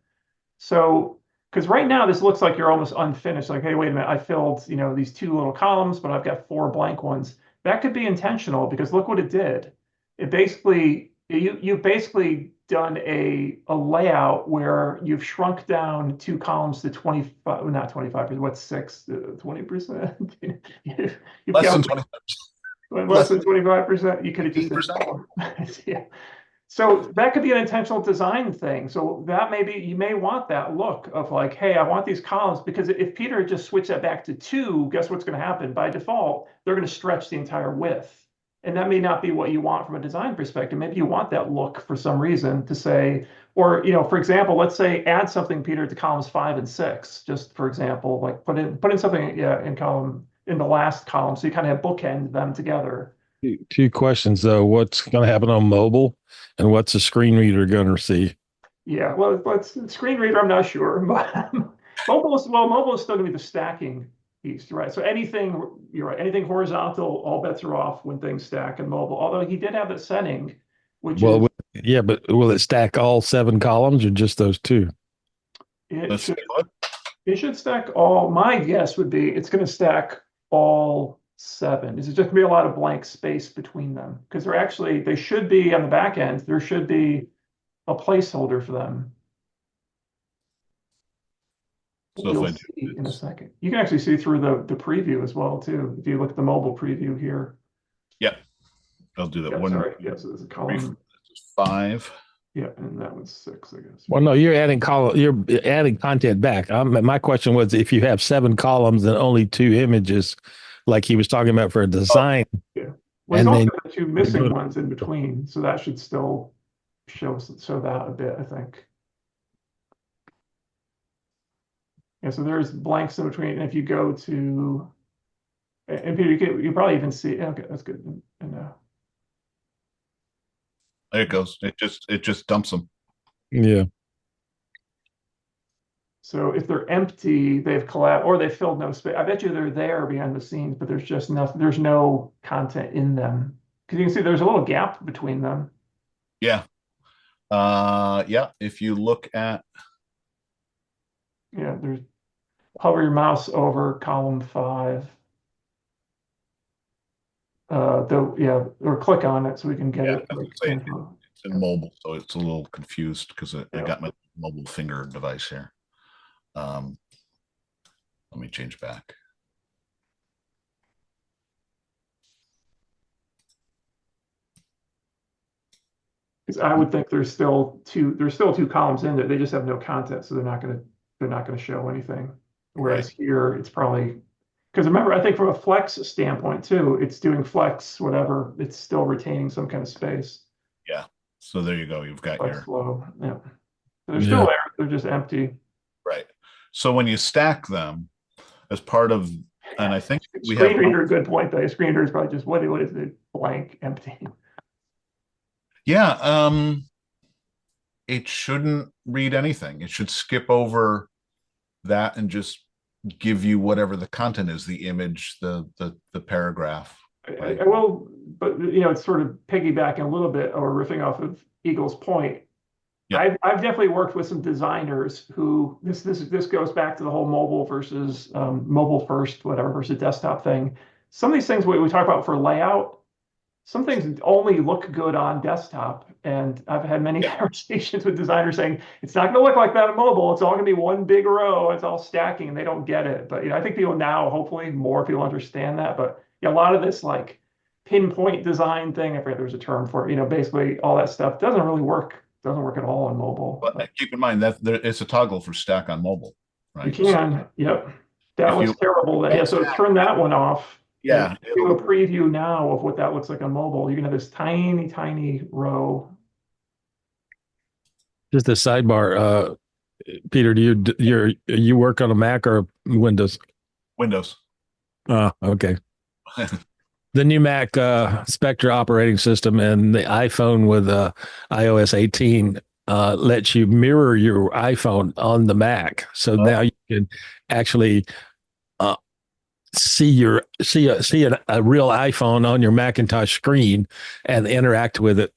So because right now this looks like you're almost unfinished. Like, hey, wait a minute, I filled these 2 little columns, but I've got 4 blank ones. That could be intentional, because look what it did. It basically you've basically done a layout where you've shrunk down 2 columns to 25, not 25%, what's 6, 20%? Less than 25%. Less than 25%. You could have just yeah. So that could be an intentional design thing. So that you may want that look of like, hey, I want these columns, because if Peter just switched that back to 2, guess what's going to happen? By default, they're going to stretch the entire width. And that may not be what you want from a design perspective. Maybe you want that look for some reason to say, or, for example, let's say add something, Peter, to columns 5 and 6, just for example, like put in something in the last column. So you kind of have bookend them together. 2 questions though. What's going to happen on mobile, and what's the screen reader going to see? Yeah, well, screen reader, I'm not sure. Mobile is still going to be the stacking. east, right? So anything, you're right, anything horizontal, all bets are off when things stack in mobile. Although he did have that setting, which Well, is yeah, but will it stack all 7 columns or just those 2? it Let's should take a look. it should stack all. My guess would be it's going to stack all 7. Is it just gonna be a lot of blank space between them? Because they should be on the back end. There should be a placeholder for them. So You'll if I do see in a this, second. You can actually see through the preview as well too. If you look at the mobile preview here. yeah, I'll do that. Yeah, One, sorry. Yeah, so there's a column. 5. Yeah, and that was 6, I guess. Well, no, you're adding content back. My question was if you have 7 columns and only 2 images, like he was talking about for a design, Yeah. Well, there's and also then the 2 missing ones in between, so that should still show that a bit, I think. Yeah, so there's blanks in between, and if you go to, and Peter, you probably even see. Okay, that's good. And There it goes. It just dumps them. yeah. so if they're empty, they've collapsed or they filled no space. I bet you they're there behind the scenes, but there's just nothing. There's no content in them because you can see there's a little gap between them. Yeah. Yeah. If you look at, Yeah, there's hover your mouse over column 5. Or click on it so we can get yeah, it. I Like, would say info. it's in mobile, so it's a little confused because I Yeah. got my mobile finger device here. Let me change back. Because I would think there's still two columns in there. They just have no content, so they're not gonna show anything. Whereas here, it's probably because remember, I think from a flex standpoint too, it's doing flex, whatever, it's still retaining some kind of space. Yeah. So there you go. You've got Flex your flow. Yeah. They're still there, they're just empty. right. So when you stack them as part of, and I think we Screen have reader, good point though. Screen reader is probably just what is it? Blank, empty. yeah, it shouldn't read anything. It should skip over that and just give you whatever the content is, the image, the paragraph. Right? I will, but it's sort of piggybacking a little bit or riffing off of Eagle's point. Yeah. I've definitely worked with some designers who this goes back to the whole mobile versus mobile first, whatever, versus desktop thing. Some of these things we talk about for layout, some things only look good on desktop. And I've had many conversations with designers saying it's not going to look like that on mobile. It's all going to be one big row. It's all stacking, and they don't get it. But I think people now, hopefully, more people understand that. But a lot of this like pinpoint design thing, I forget there's a term for it. Basically all that stuff doesn't really work. Doesn't work at all on mobile. But keep in mind that it's a toggle for stack on mobile, right? You can, yep. That looks terrible. Yeah, so turn that one off. Yeah. Do a preview now of what that looks like on mobile. You're gonna have this tiny, tiny row. Just a sidebar, Peter, you work on a Mac or Windows? Windows. Okay. The new Mac Spectre operating system and the iPhone with iOS 18 lets you mirror your iPhone on the Mac. So now you can actually see a real iPhone on your Macintosh screen and interact with it.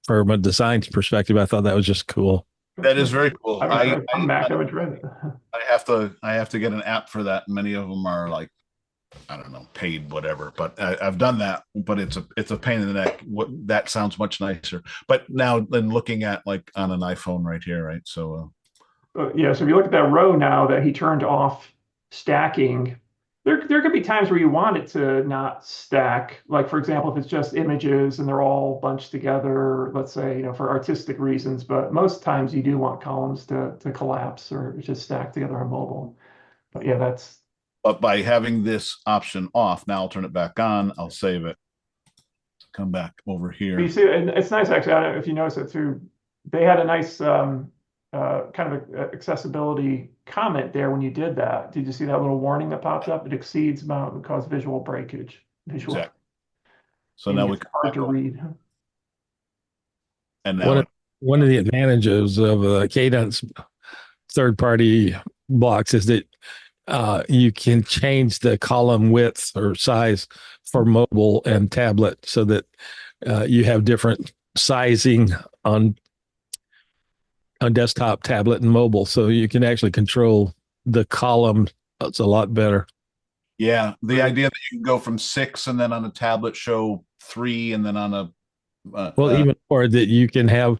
From a design perspective, I thought that was just cool. That is very cool. On Mac, I would try it. I have to get an app for that. Many of them are like, I don't know, paid whatever. But I've done that. But it's a pain in the neck. That sounds much nicer. But now, then looking at like on an iPhone right here, right? So yeah. So if you look at that row now that he turned off stacking, there could be times where you want it to not stack. Like for example, if it's just images and they're all bunched together, let's say, for artistic reasons, but most times you do want columns to collapse or just stack together on mobile. But yeah, but by having this option off, now I'll turn it back on, I'll save it. Come back over here. You see, and it's nice actually, I don't know if you noticed it too. They had a nice kind of accessibility comment there when you did that. Did you see that little warning that popped up? It exceeds amount would cause visual breakage. Exactly. So now we can hard to read. And now one of the advantages of Cadence third-party blocks is that you can change the column width or size for mobile and tablet so that you have different sizing on desktop, tablet, and mobile. So you can actually control the column. It's a lot better. Yeah, the idea that you can go from 6 and then on a tablet show 3 and then on a Well, even or that you can have,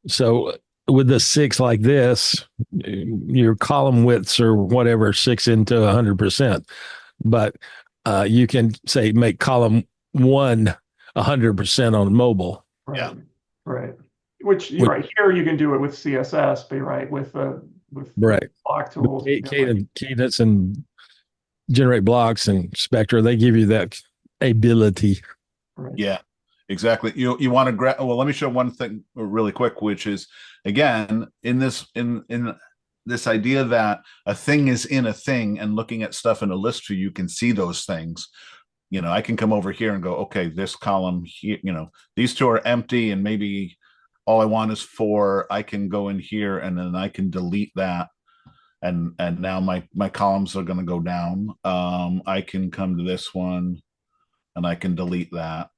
so with the 6 like this, your column widths or whatever 6 into 100%, but you can say make column 1 100% on mobile. Right. Yeah. Right. Which you're right here, you can do it with CSS, but you're right with right block tools. Cadence and generate blocks and Spectra, they give you that ability. Right. Yeah, exactly. You want to grab. Well, let me show one thing really quick, which is again in this idea that a thing is in a thing, and looking at stuff in a list view, you can see those things. I can come over here and go, okay, this column here, these two are empty, and maybe all I want is 4. I can go in here and then I can delete that. And now my columns are going to go down. I can come to this one and I can delete that.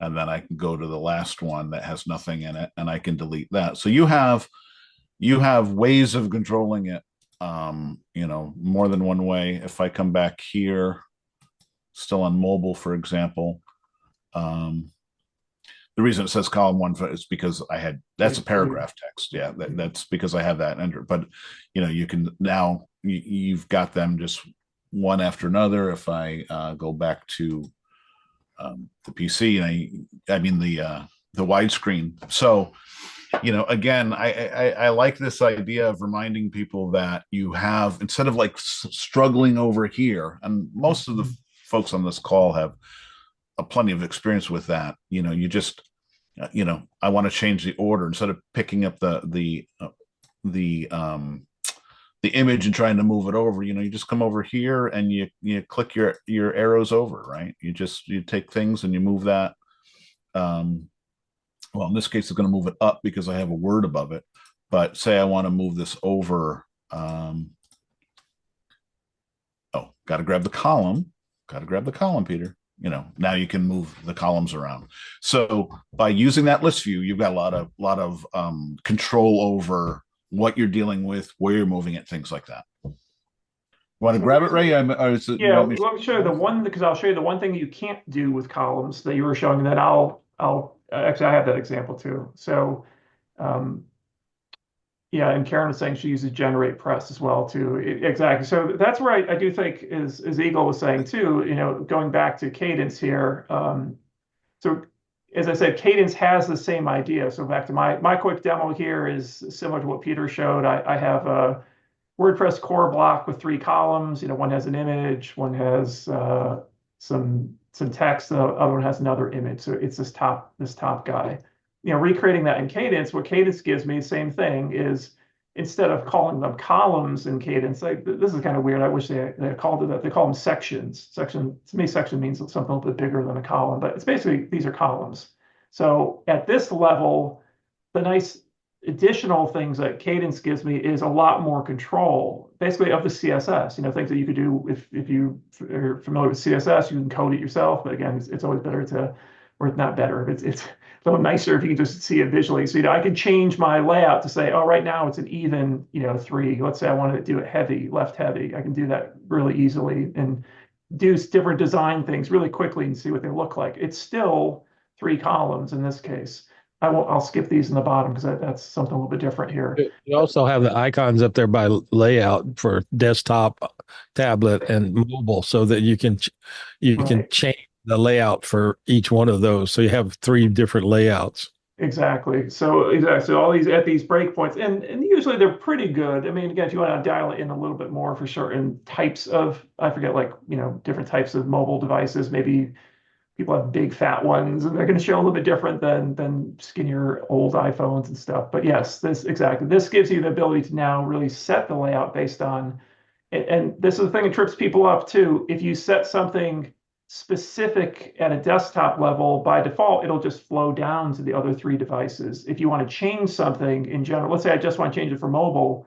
And then I can go to the last one that has nothing in it and I can delete that. So you have ways of controlling it, more than one way. If I come back here, still on mobile, for example, the reason it says column 1 is because that's a paragraph text. Yeah, that's because I have that under. But you can now you've got them just one after another. If I go back to the PC, and I mean the widescreen. So again, I like this idea of reminding people that you have, instead of like struggling over here, and most of the folks on this call have plenty of experience with that. You just I want to change the order instead of picking up the image and trying to move it over. You just come over here and you click your arrows over, right? You take things and you move that. Well, in this case, it's going to move it up because I have a word above it. But say I want to move this over. Got to grab the column. Peter. Now you can move the columns around. So by using that list view, you've got a lot of control over what you're dealing with, where you're moving it, things like that. Want to grab it, Ray? Let me show you the one, because I'll show you the one thing that you can't do with columns that you were showing. That I'll actually, I have that example too. So, yeah, and Karen was saying she uses generate press as well too. Exactly. So that's where I do think is Eagle was saying too. Going back to Cadence here. So as I said, Cadence has the same idea. So back to my quick demo here is similar to what Peter showed. I have a WordPress core block with 3 columns. One has an image, one has some text, the other one has another image. So it's this top guy. Recreating that in Cadence, what Cadence gives me, same thing, is instead of calling them columns in Cadence, this is kind of weird. I wish they called it that. They call them sections. Section, to me, section means something a little bit bigger than a column, but it's basically, these are columns. So at this level, the nice additional things that Cadence gives me is a lot more control, basically, of the CSS. Things that you could do if you are familiar with CSS, you can code it yourself. But again, it's always better to, or it's not better. It's a little nicer if you can just see it visually. So I can change my layout to say, oh, right now it's an even 3. Let's say I wanted to do it heavy, left heavy. I can do that really easily and do different design things really quickly and see what they look like. It's still 3 columns in this case. I'll skip these in the bottom because that's something a little bit different here. You also have the icons up there by layout for desktop, tablet, and mobile, so that you can change the layout for each one of those. So you have 3 different layouts. Exactly. So all these at these breakpoints, and usually they're pretty good. I mean, again, if you want to dial it in a little bit more for certain types of, I forget, different types of mobile devices, maybe people have big fat ones and they're going to show a little bit different than skinnier old iPhones and stuff. But yes, this gives you the ability to now really set the layout based on, and this is the thing that trips people up too. If you set something specific at a desktop level, by default, it'll just flow down to the other 3 devices. If you want to change something in general, let's say I just want to change it for mobile,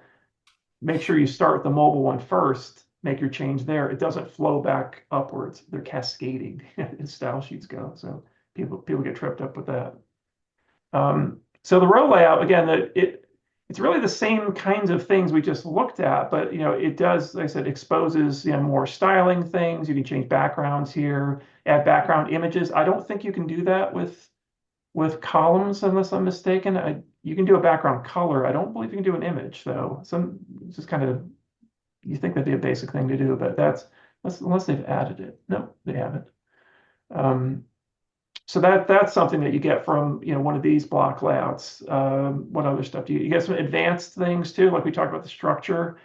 make sure you start with the mobile one first, make your change there. It doesn't flow back upwards. They're cascading as style sheets go. So people get tripped up with that. So the row layout, again, it's really the same kinds of things we just looked at, but it does, like I said, exposes more styling things. You can change backgrounds here, add background images. I don't think you can do that with columns unless I'm mistaken. You can do a background color. I don't believe you can do an image though. It's just kind of, you think that'd be a basic thing to do, but that's unless they've added it. No, they haven't. So that's something that you get from one of these block layouts. What other stuff do you get? Some advanced things too, like we talked about the structure.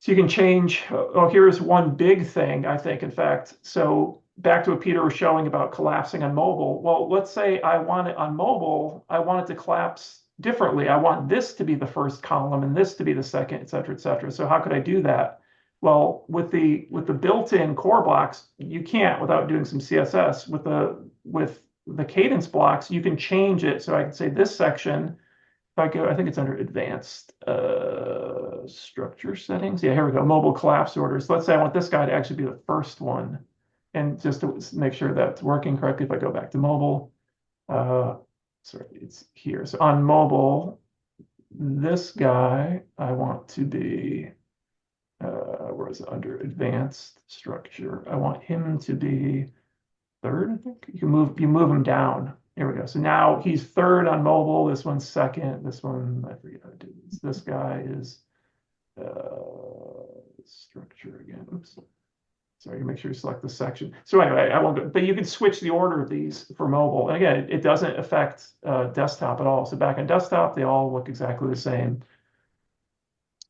So you can change. Oh, here's one big thing I think. In fact, so back to what Peter was showing about collapsing on mobile. Well, let's say I want it on mobile. I want it to collapse differently. I want this to be the first column and this to be the second, et cetera, et cetera. So how could I do that? Well, with the built-in core blocks, you can't without doing some CSS. With the cadence blocks, you can change it. So I can say this section, if I go, I think it's under advanced structure settings. Yeah, here we go, mobile collapse orders. Let's say I want this guy to actually be the first one. And just to make sure that's working correctly, if I go back to mobile, sorry, it's here. So on mobile, this guy, I want to be, where is it, under advanced structure? I want him to be third, I think. You move him down. Here we go. So now he's third on mobile. This one's second. This one, I forget how to do this. This guy is structure again. Oops. Sorry, make sure you select the section. So anyway, I won't go, but you can switch the order of these for mobile. And again, it doesn't affect desktop at all. So back on desktop, they all look exactly the same.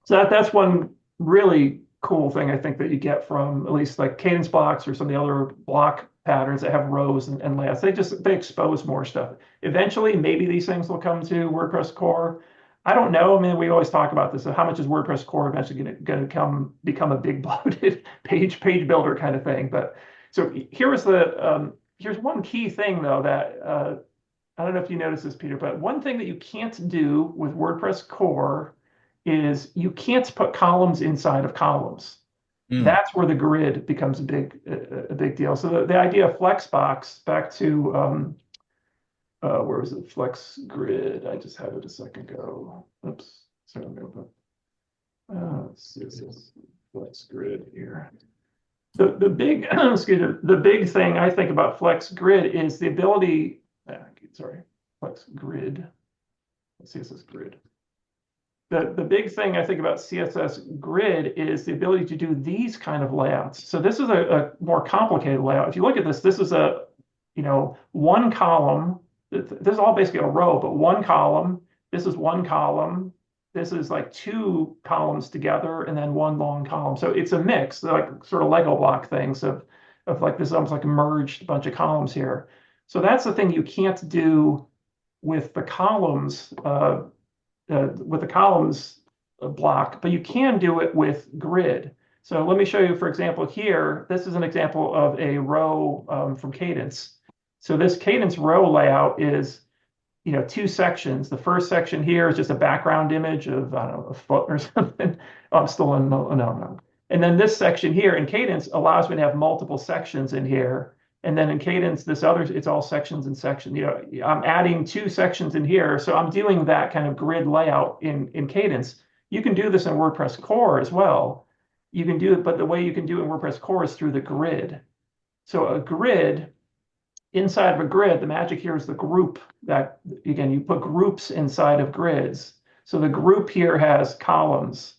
So that's one really cool thing I think that you get from at least like cadence blocks or some of the other block patterns that have rows and layouts. They expose more stuff. Eventually, maybe these things will come to WordPress core. I don't know. I mean, we always talk about this. So how much is WordPress core eventually going to become a big bloated page builder kind of thing? But so here's one key thing though that I don't know if you noticed this, Peter, but one thing that you can't do with WordPress core is you can't put columns inside of columns. That's where the grid becomes a big deal. So the idea of Flexbox, back to where was it? Flex grid. I just had it a second ago. Oops. Sorry, let me open. Let's see this Flex grid here. The big excuse me, the big thing I think about Flex grid is the ability. Sorry, Flex grid. CSS grid. The big thing I think about CSS grid is the ability to do these kind of layouts. So this is a more complicated layout. If you look at this, this is a one column. This is all basically a row, but one column. This is one column. This is like two columns together, and then one long column. So it's a mix, like sort of Lego block things of like this is almost like a merged bunch of columns here. So that's the thing you can't do with the columns. With the columns block, but you can do it with grid. So let me show you, for example, here, this is an example of a row from Cadence. So this Cadence row layout is, two sections. The first section here is just a background image of, I don't know, a foot or something. Oh, I'm still in, no. And then this section here in Cadence allows me to have multiple sections in here. And then in Cadence, it's all sections and sections. I'm adding two sections in here. So I'm doing that kind of grid layout in Cadence. You can do this in WordPress core as well. You can do it, but the way you can do it in WordPress core is through the grid. So a grid, inside of a grid, the magic here is the group that, again, you put groups inside of grids. So the group here has columns.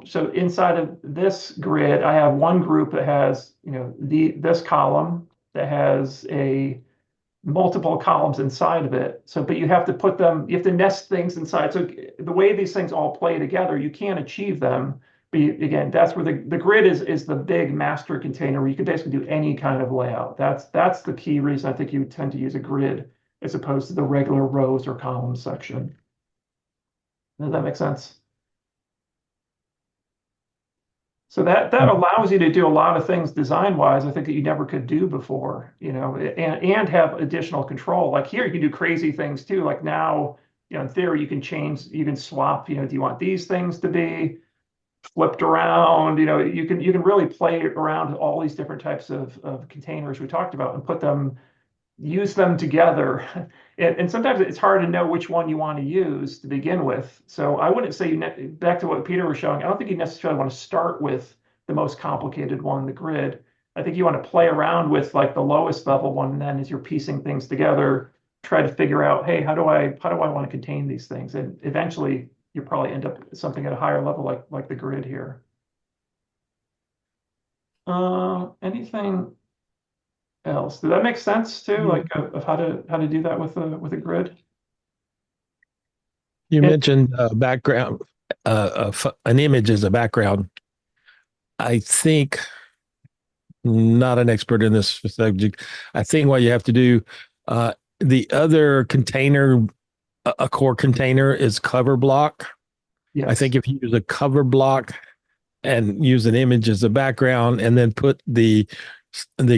So inside of this grid, I have one group that has, this column that has multiple columns inside of it. So, but you have to put them, you have to nest things inside. So the way these things all play together, you can't achieve them. But again, that's where the grid is the big master container where you can basically do any kind of layout. That's the key reason I think you tend to use a grid as opposed to the regular rows or columns section. Does that make sense? So that allows you to do a lot of things design-wise, I think, that you never could do before, and have additional control. Like here, you can do crazy things too. Like now, in theory, you can change, you can swap, do you want these things to be flipped around? You can really play around with all these different types of containers we talked about and use them together. And sometimes it's hard to know which one you want to use to begin with. So I wouldn't say, back to what Peter was showing, I don't think you necessarily want to start with the most complicated one, the grid. I think you want to play around with like the lowest level one, and then as you're piecing things together, try to figure out, hey, how do I want to contain these things? And eventually you probably end up something at a higher level, like the grid here. Anything else? Did that make sense too? Like of how to do that with a grid? You mentioned background, an image as a background. I think, not an expert in this subject. I think what you have to do, the other container, a core container, is cover block. Yes. I think if you use a cover block and use an image as a background, and then put the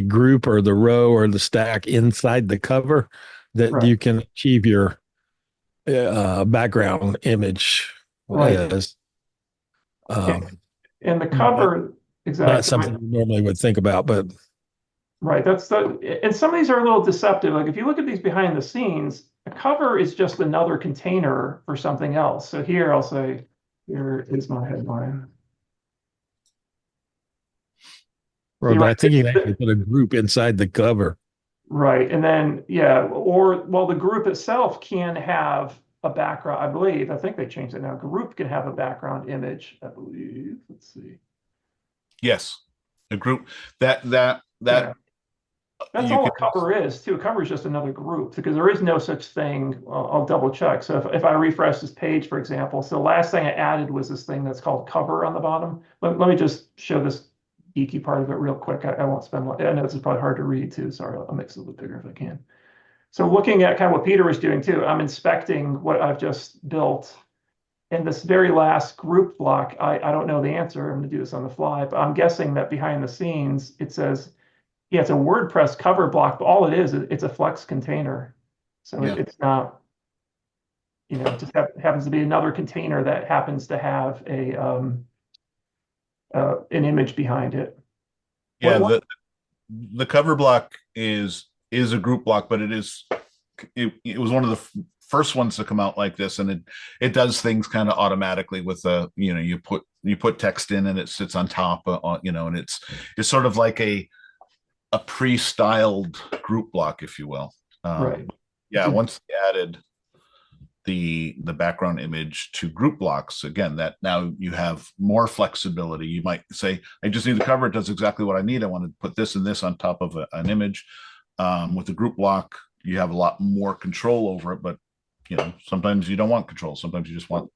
group or the row or the stack inside the cover, that Right. you can achieve your background image Right. as And the cover, exactly. not something you normally would think about, but Right. And some of these are a little deceptive. Like if you look at these behind the scenes, a cover is just another container for something else. So here I'll say, here is my headline. but I think you can actually put a group inside the cover. Right. And then, yeah, well, the group itself can have a background, I believe. I think they changed it now. Group can have a background image, I believe. Let's see. Yes, a group that Yeah. That's all a cover is too. A cover is just another group, because there is no such thing. I'll double check. So if I refresh this page, for example, so the last thing I added was this thing that's called cover on the bottom. Let me just show this geeky part of it real quick. I won't spend. I know this is probably hard to read too. Sorry, I'll make it a little bit bigger if I can. So looking at kind of what Peter was doing too, I'm inspecting what I've just built. And this very last group block, I don't know the answer. I'm going to do this on the fly, but I'm guessing that behind the scenes, it says, yeah, it's a WordPress cover block, but all it is, it's a Flex container. So Yeah. it's not, it just happens to be another container that happens to have an image behind it. Yeah, the cover block is a group block, but it was one of the first ones to come out like this, and it does things kind of automatically with you put text in and it sits on top, and it's sort of like a pre-styled group block, if you will. Right. Yeah, once they added the background image to group blocks, again, that now you have more flexibility. You might say, I just need the cover. It does exactly what I need. I want to put this and this on top of an image. With the group block, you have a lot more control over it, but sometimes you don't want control. Sometimes you just want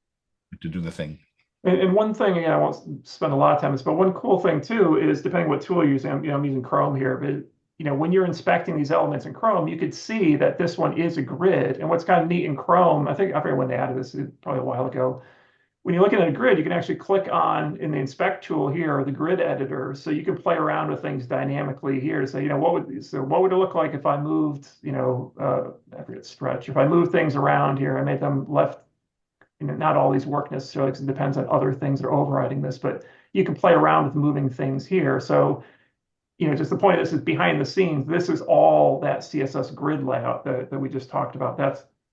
it to do the thing. And one thing, again, I won't spend a lot of time on this, but one cool thing too is, depending what tool you're using, I'm using Chrome here, but when you're inspecting these elements in Chrome, you could see that this one is a grid. And what's kind of neat in Chrome, I forget when they added this, probably a while ago. When you're looking at a grid, you can actually click on in the inspect tool here, the grid editor, so you can play around with things dynamically here to say, what would it look like if I moved, I forget stretch, if I move things around here, I made them left. Not all these work necessarily, because it depends on other things that are overriding this, but you can play around with moving things here. So, just the point of this is, behind the scenes, this is all that CSS grid layout that we just talked about.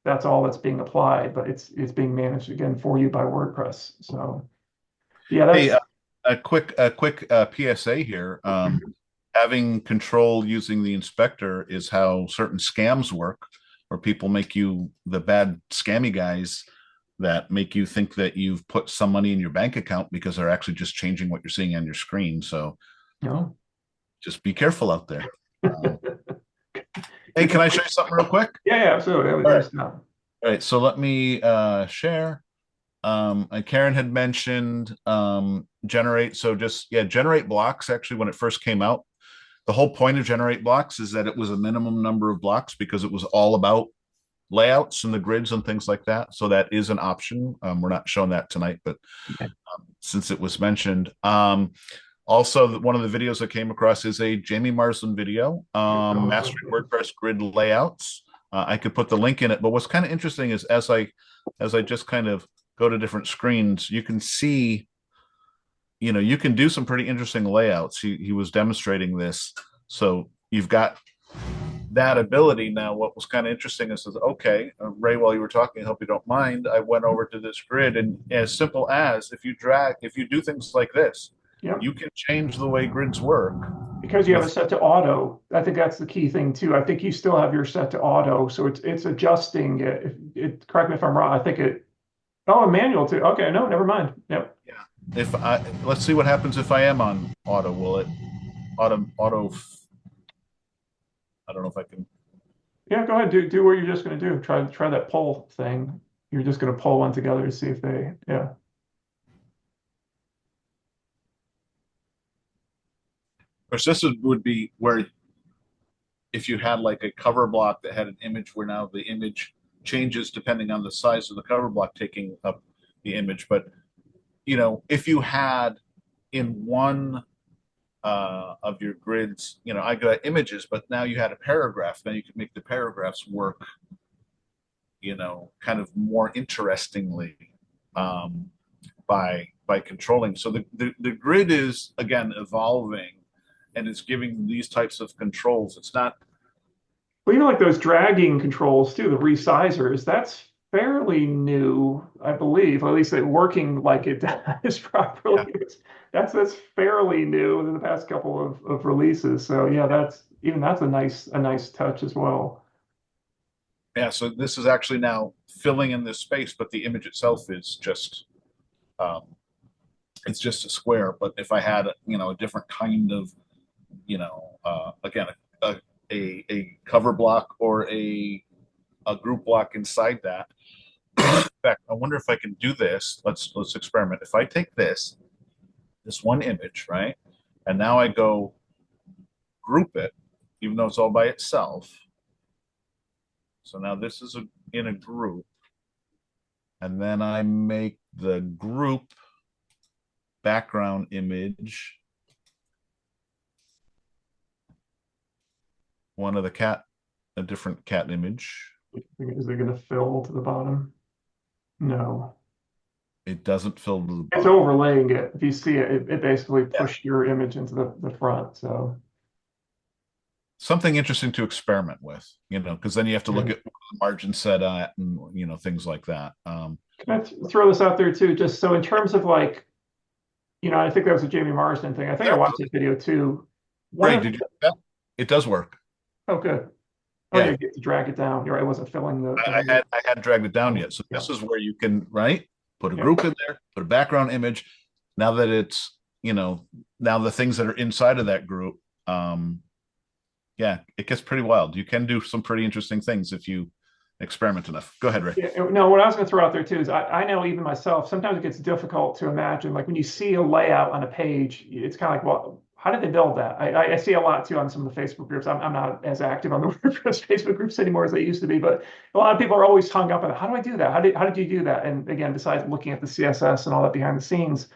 That's all that's being applied, but it's being managed again for you by WordPress. So, yeah, that's a quick PSA here. Having control using the inspector is how certain scams work, where people make you, the bad scammy guys that make you think that you've put some money in your bank account, because they're actually just changing what you're seeing on your screen. So just be careful out there. Hey, can I show you something real quick? Yeah, absolutely. All right, so let me share. Karen had mentioned generate. So generate blocks. Actually, when it first came out, the whole point of generate blocks is that it was a minimum number of blocks, because it was all about layouts and the grids and things like that. So that is an option. We're not showing that tonight, but since it was mentioned, also one of the videos I came across is a Jamie Marsland video, Mastering WordPress Grid Layouts. I could put the link in it. But what's kind of interesting is as I just kind of go to different screens, you can see, you can do some pretty interesting layouts. He was demonstrating this. So you've got that ability. Now, what was kind of interesting is, okay, Ray, while you were talking, I hope you don't mind, I went over to this grid, and as simple as if you do things like this, Yep. you can change the way grids work. Because you have it set to auto. I think that's the key thing too. I think you still have your set to auto, so it's adjusting it. Correct me if I'm wrong. I think a manual too. Okay, no, never mind. Yep. Yeah. Let's see what happens if I am on auto. Will it auto? I don't know if I can. Yeah, go ahead. Do what you're just going to do. Try that poll thing. You're just going to pull one together to see if they. Yeah. Of course, this would be where if you had like a cover block that had an image where now the image changes depending on the size of the cover block taking up the image. But if you had in one of your grids, I got images, but now you had a paragraph. Then you could make the paragraphs work, kind of more interestingly by controlling. So the grid is again evolving, and it's giving these types of controls. It's not. Well, like those dragging controls too, the resizers. That's fairly new, I believe. At least working like it does properly. Yeah. That's fairly new in the past couple of releases. So yeah, that's a nice touch as well. Yeah, so this is actually now filling in this space, but the image itself is just it's just a square. But if I had a different kind of again a cover block or a group block inside that. In fact, I wonder if I can do this. Let's experiment. If I take this one image, right, and now I go group it, even though it's all by itself. So now this is in a group, and then I make the group background image one of a different cat image. Is it going to fill to the bottom? No. It doesn't fill to the bottom. It's overlaying it. If you see it, it basically pushed your image into the front. So something interesting to experiment with, because then you have to look at what the margin set at and things like that. Can I throw this out there too? Just so in terms of like, I think that was a Jamie Marsden thing. I think I watched this video too. Right? Did you do that? It does work. Oh, good. Oh, yeah, you get to drag it down. You're right. I wasn't filling the. I hadn't dragged it down yet. So this is where you can put a group in there, put a background image. Now that it's now the things that are inside of that group, it gets pretty wild. You can do some pretty interesting things if you experiment enough. Go ahead, Ray. Yeah, no, what I was going to throw out there too is I know even myself, sometimes it gets difficult to imagine. Like when you see a layout on a page, it's kind of like, well, how did they build that? I see a lot too on some of the Facebook groups. I'm not as active on the WordPress Facebook groups anymore as I used to be, but a lot of people are always hung up on how do I do that? How did you do that? And again, besides looking at the CSS and all that behind the scenes,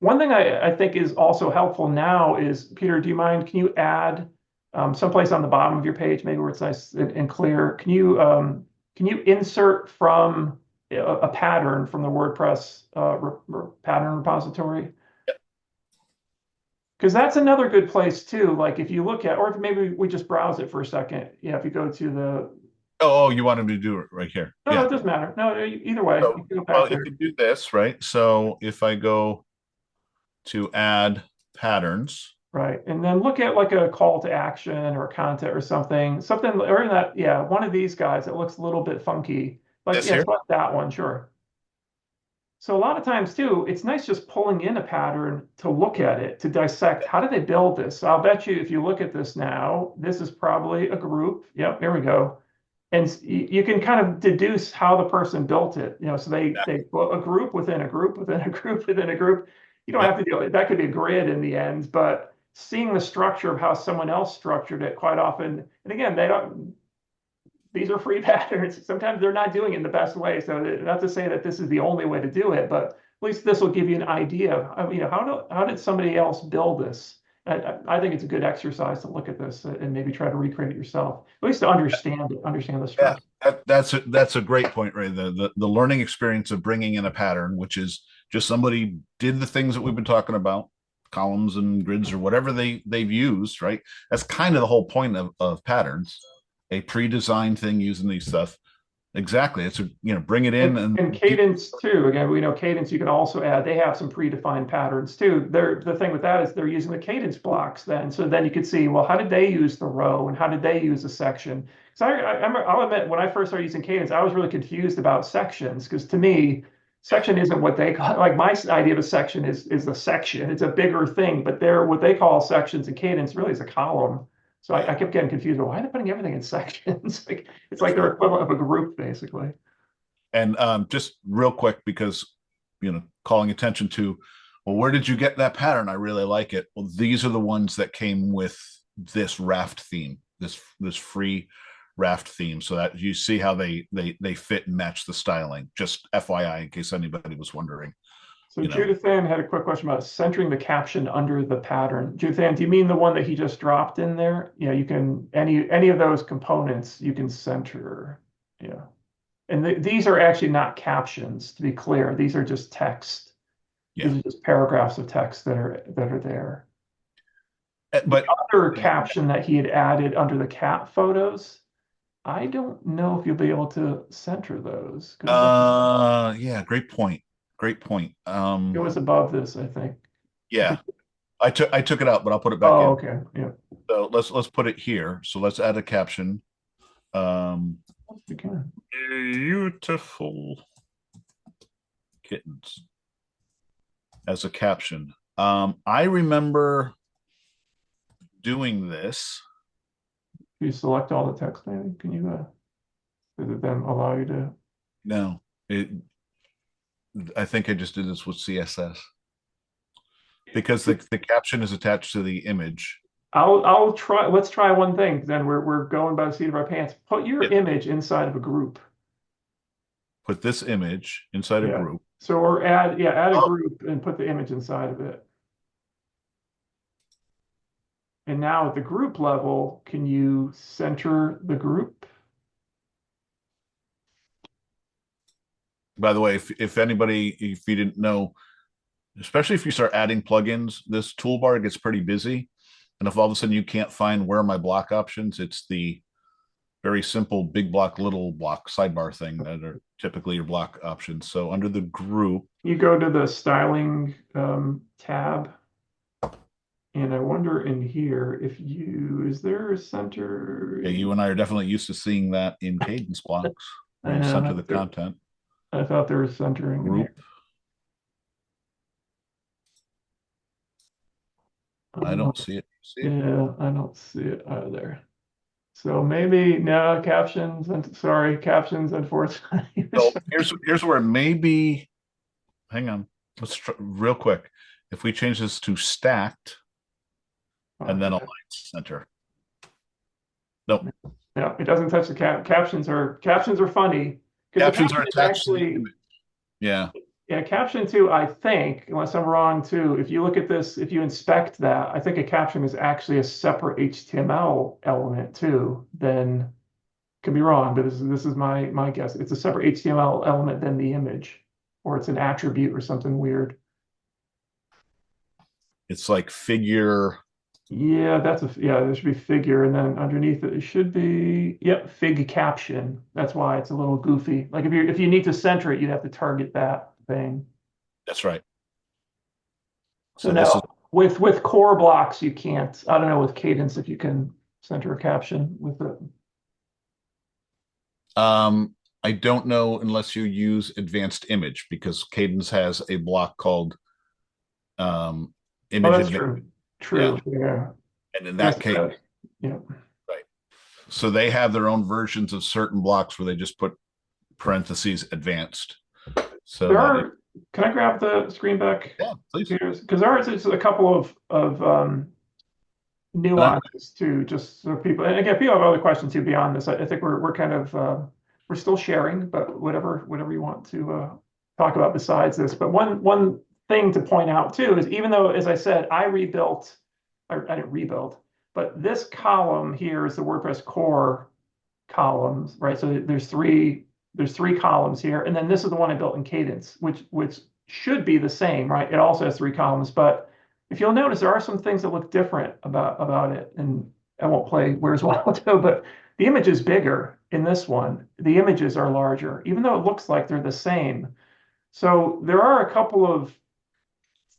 one thing I think is also helpful now is, Peter, do you mind, can you add someplace on the bottom of your page, maybe where it's nice and clear, can you insert from a pattern from the WordPress pattern repository? Because that's another good place too. Like if you look at, or if maybe we just browse it for a second. Yeah, if you go to the. Oh, you want him to do it right here? No, it doesn't matter. No, either way. So, you can do this, right? So if I go to add patterns. Right, and then look at like a call to action or content or something, or in that, one of these guys that looks a little bit funky. Like, select that one, sure. So a lot of times too, it's nice just pulling in a pattern to look at it, to dissect, how did they build this? So I'll bet you if you look at this now, this is probably a group. Yep, there we go. And you can kind of deduce how the person built it. So they put a group within a group within a group within a group. You don't have to do it. That could be a grid in the end, but seeing the structure of how someone else structured it quite often, and again, these are free patterns. Sometimes they're not doing it in the best way. So not to say that this is the only way to do it, but at least this will give you an idea of, how did somebody else build this? I think it's a good exercise to look at this and maybe try to recreate it yourself, at least to understand it, understand the Yeah, structure. that's a great point, Ray. The learning experience of bringing in a pattern, which is just somebody did the things that we've been talking about, columns and grids or whatever they've used, right? That's kind of the whole point of patterns, a pre-designed thing using these stuff. Exactly. It's a, bring it in And cadence too. Again, we know cadence you can also add. They have some predefined patterns too. The thing with that is they're using the cadence blocks then. So then you could see, well, how did they use the row and how did they use a section? So I'll admit, when I first started using cadence, I was really confused about sections because to me, section isn't what they call, like my idea of a section is a section. It's a bigger thing, but they're what they call sections and cadence really is a column. So I kept getting confused. Well, why are they putting everything in sections? Like it's like they're equivalent of a group, basically. And just real quick, because calling attention to, well, where did you get that pattern? I really like it. Well, these are the ones that came with this raft theme, this free raft theme, so that you see how they fit and match the styling. Just FYI, in case anybody was wondering. So Judith Ann had a quick question about centering the caption under the pattern. Judith Ann, do you mean the one that he just dropped in there? Yeah, you can any of those components you can center. Yeah. And these are actually not captions, to be clear. These are just text. Yeah. These are just paragraphs of text that are there. But the other caption that he had added under the cat photos, I don't know if you'll be able to center those. Yeah, great point. Great point. It was above this, I think. Yeah. I took it out, but I'll put it back in. Oh, okay. Yeah. So let's put it here. So let's add a caption. Beautiful kittens as a caption. I remember doing this. You select all the text, maybe? Can you does it then allow you to? No, I think I just did this with CSS because the caption is attached to the image. I'll try. Let's try one thing. Then we're going by the seat of our pants. Put your image inside of a group. Put this image inside a group. So or add a group and put the image inside of it. And now at the group level, can you center the group? By the way, if you didn't know, especially if you start adding plugins, this toolbar gets pretty busy. And if all of a sudden you can't find where are my block options, it's the very simple big block, little block sidebar thing that are typically your block options. So under the group, you go to the styling tab. And I wonder in here if is there a center? Yeah, you and I are definitely used to seeing that in cadence blocks. Where you center the content. I thought there was centering group. I don't see it. Yeah, I don't see it either. So maybe no captions. Sorry, captions. Unfortunately. So here's where maybe. Hang on. Let's try real quick. If we change this to stacked, and then align center. Nope. Yeah, it doesn't touch the captions. Are funny. Captions are attached to the image. Yeah. Yeah, caption too, I think, unless I'm wrong too, if you look at this, if you inspect that, I think a caption is actually a separate HTML element too, then could be wrong, but this is my guess. It's a separate HTML element than the image, or it's an attribute or something weird. It's like figure. Yeah, there should be figure, and then underneath it should be fig caption. That's why it's a little goofy. Like if you need to center it, you'd have to target that thing. That's right. So now with core blocks, you can't. I don't know with cadence if you can center a caption with it. I don't know unless you use advanced image, because cadence has a block called image. Oh, that's true. Yeah. And in that case, right. So they have their own versions of certain blocks where they just put parentheses advanced. So can I grab the screen back? Yeah, please. Because ours is a couple of nuances too, just so people. And again, people have other questions too beyond this. I think we're kind of we're still sharing, but whatever you want to talk about besides this. But one thing to point out too is even though, as I said, I rebuilt I didn't rebuild, but this column here is the WordPress core columns, right? So there's three columns here, and then this is the one I built in Cadence, which should be the same, right? It also has three columns, but if you'll notice, there are some things that look different about it, and I won't play Where's Waldo, but the image is bigger in this one. The images are larger, even though it looks like they're the same. So there are a couple of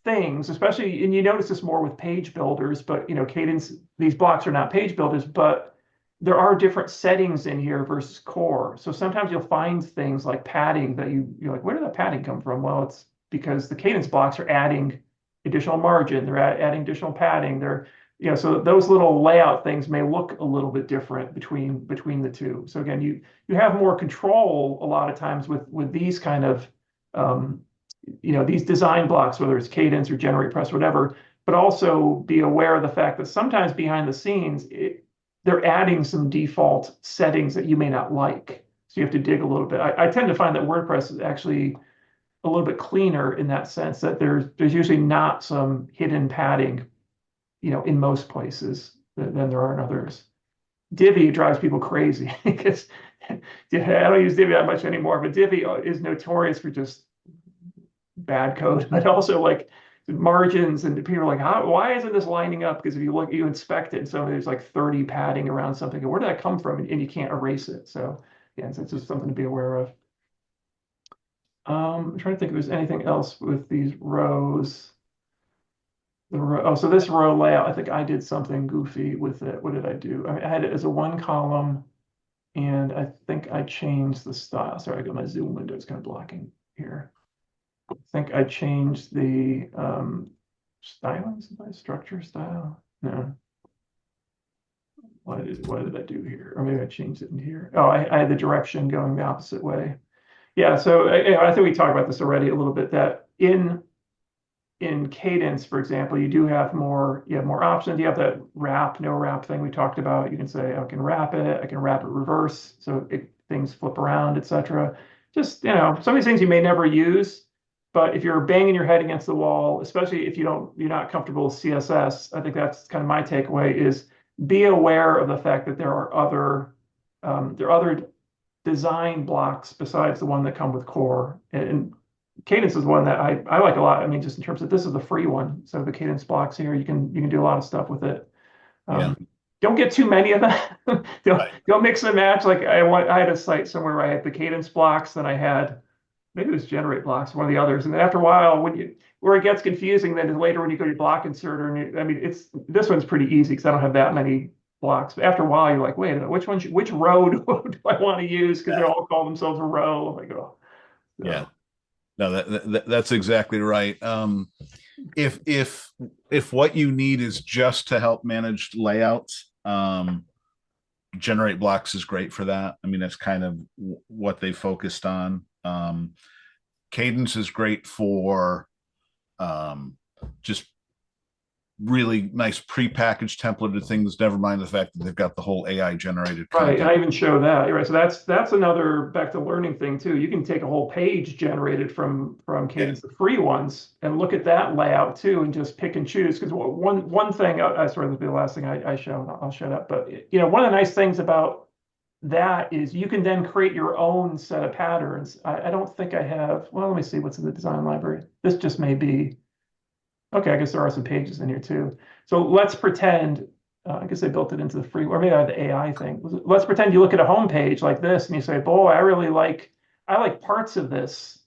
things, especially, and you notice this more with page builders, but Cadence, these blocks are not page builders, but there are different settings in here versus core. So sometimes you'll find things like padding that you're like, where did that padding come from? Well, it's because the Cadence blocks are adding additional margin, they're adding additional padding, so those little layout things may look a little bit different between the two. So again, you have more control a lot of times with these kind of these design blocks, whether it's Cadence or Generate Press, whatever, but also be aware of the fact that sometimes behind the scenes, they're adding some default settings that you may not like. So you have to dig a little bit. I tend to find that WordPress is actually a little bit cleaner in that sense, that there's usually not some hidden padding, in most places than there are in others. Divi drives people crazy because I don't use Divi that much anymore, but Divi is notorious for just bad code, but also like margins, and people are like, why isn't this lining up? Because if you inspect it, and so there's like 30 padding around something, and where did that come from? And you can't erase it. So yeah, so it's just something to be aware of. I'm trying to think if there's anything else with these rows. So this row layout, I think I did something goofy with it. What did I do? I had it as a one column, and I think I changed the style. Sorry, I got my Zoom window. It's kind of blocking here. I think I changed the styling, structure style. No. What did I do here? Or maybe I changed it in here. Oh, I had the direction going the opposite way. Yeah, so I think we talked about this already a little bit, that in Cadence, for example, you have more options. You have that wrap, no wrap thing we talked about. You can say, I can wrap it reverse, so things flip around, etc. Just, some of these things you may never use, but if you're banging your head against the wall, especially if you're not comfortable with CSS, I think that's kind of my takeaway, is be aware of the fact that there are other design blocks besides the one that come with core. And Cadence is one that I like a lot. I mean, just in terms of, this is the free one. So the Cadence blocks here, you can do a lot of stuff with it. Don't get too many of them. Don't mix and match. Like I had a site somewhere where I had the Cadence blocks, then I had, maybe it was Generate blocks, one of the others. And then after a while, where it gets confusing, then is later when you go to block inserter, and this one's pretty easy because I don't have that many blocks. But after a while, you're like, wait a minute, which row do I want to use? Because they all call themselves a row. I'm like, oh. So. Yeah. No, that's exactly right. If what you need is just to help manage layouts, Generate blocks is great for that. I mean, that's kind of what they focused on. Cadence is great for just really nice prepackaged templated things, never mind the fact that they've got the whole AI generated content. Right, and I even show that. Right, so that's another back to learning thing too. You can take a whole page generated from Cadence, the free ones, and look at that layout too, and just pick and choose. Because one thing, I sort of, this will be the last thing I show, and I'll shut up. But one of the nice things about that is you can then create your own set of patterns. I don't think I have. Well, let me see what's in the design library. This just may be. Okay, I guess there are some pages in here too. So let's pretend, I guess I built it into the free, or maybe I have the AI thing. Let's pretend you look at a home page like this and you say, boy, I like parts of this.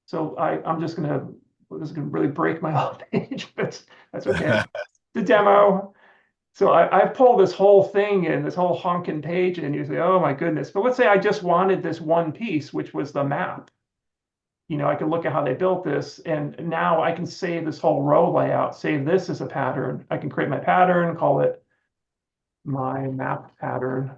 So I'm just this is gonna really break my whole page, but that's okay. The demo. So I've pulled this whole thing in, this whole honking page, and you say, oh my goodness. But let's say I just wanted this one piece, which was the map. I can look at how they built this, and now I can save this whole row layout, save this as a pattern. I can create my pattern, call it my map pattern.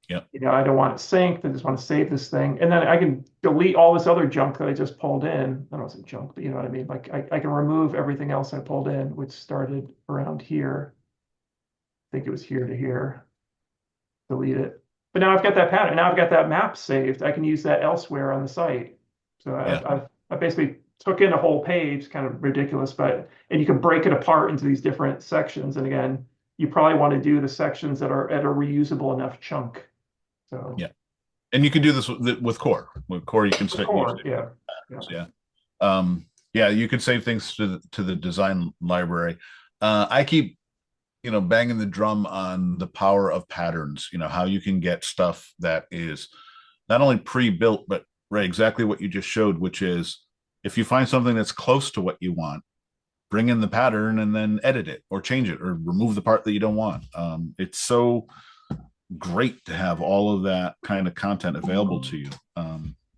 Yeah. I don't want it synced. I just want to save this thing. And then I can delete all this other junk that I just pulled in. I don't know if it's junk, but you know what I mean? Like I can remove everything else I pulled in, which started around here. I think it was here to here. Delete it. But now I've got that pattern. Now I've got that map saved. I can use that elsewhere on the site. So I basically took in a whole page, kind of ridiculous, and you can break it apart into these different sections. And again, you probably want to do the sections that are at a reusable enough chunk. So Yeah. And you can do this with core. With core, you can the core, yeah. Yeah. Yeah, you could save things to the design library. I keep, banging the drum on the power of patterns, how you can get stuff that is not only pre-built, but right, exactly what you just showed, which is if you find something that's close to what you want, bring in the pattern and then edit it or change it or remove the part that you don't want. It's so great to have all of that kind of content available to you.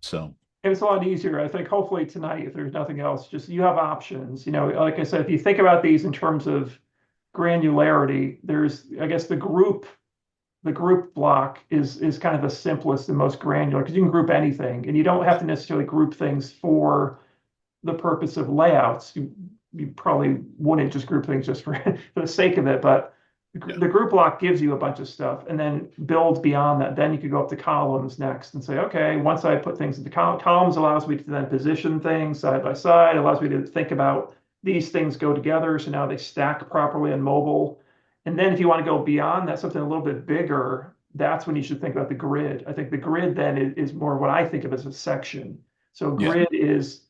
So And it's a lot easier. I think hopefully tonight, if there's nothing else, just you have options. Like I said, if you think about these in terms of granularity, there's, I guess, the group block is kind of the simplest and most granular because you can group anything and you don't have to necessarily group things for the purpose of layouts. You probably wouldn't just group things just for, for the sake of it, but the group block gives you a bunch of stuff and then build beyond that. Then you could go up to columns next and say, okay, once I put things into columns allows me to then position things side by side, allows me to think about these things go together. So now they stack properly on mobile. And then if you want to go beyond that, something a little bit bigger, that's when you should think about the grid. I think the grid then is more what I think of as a section. So grid is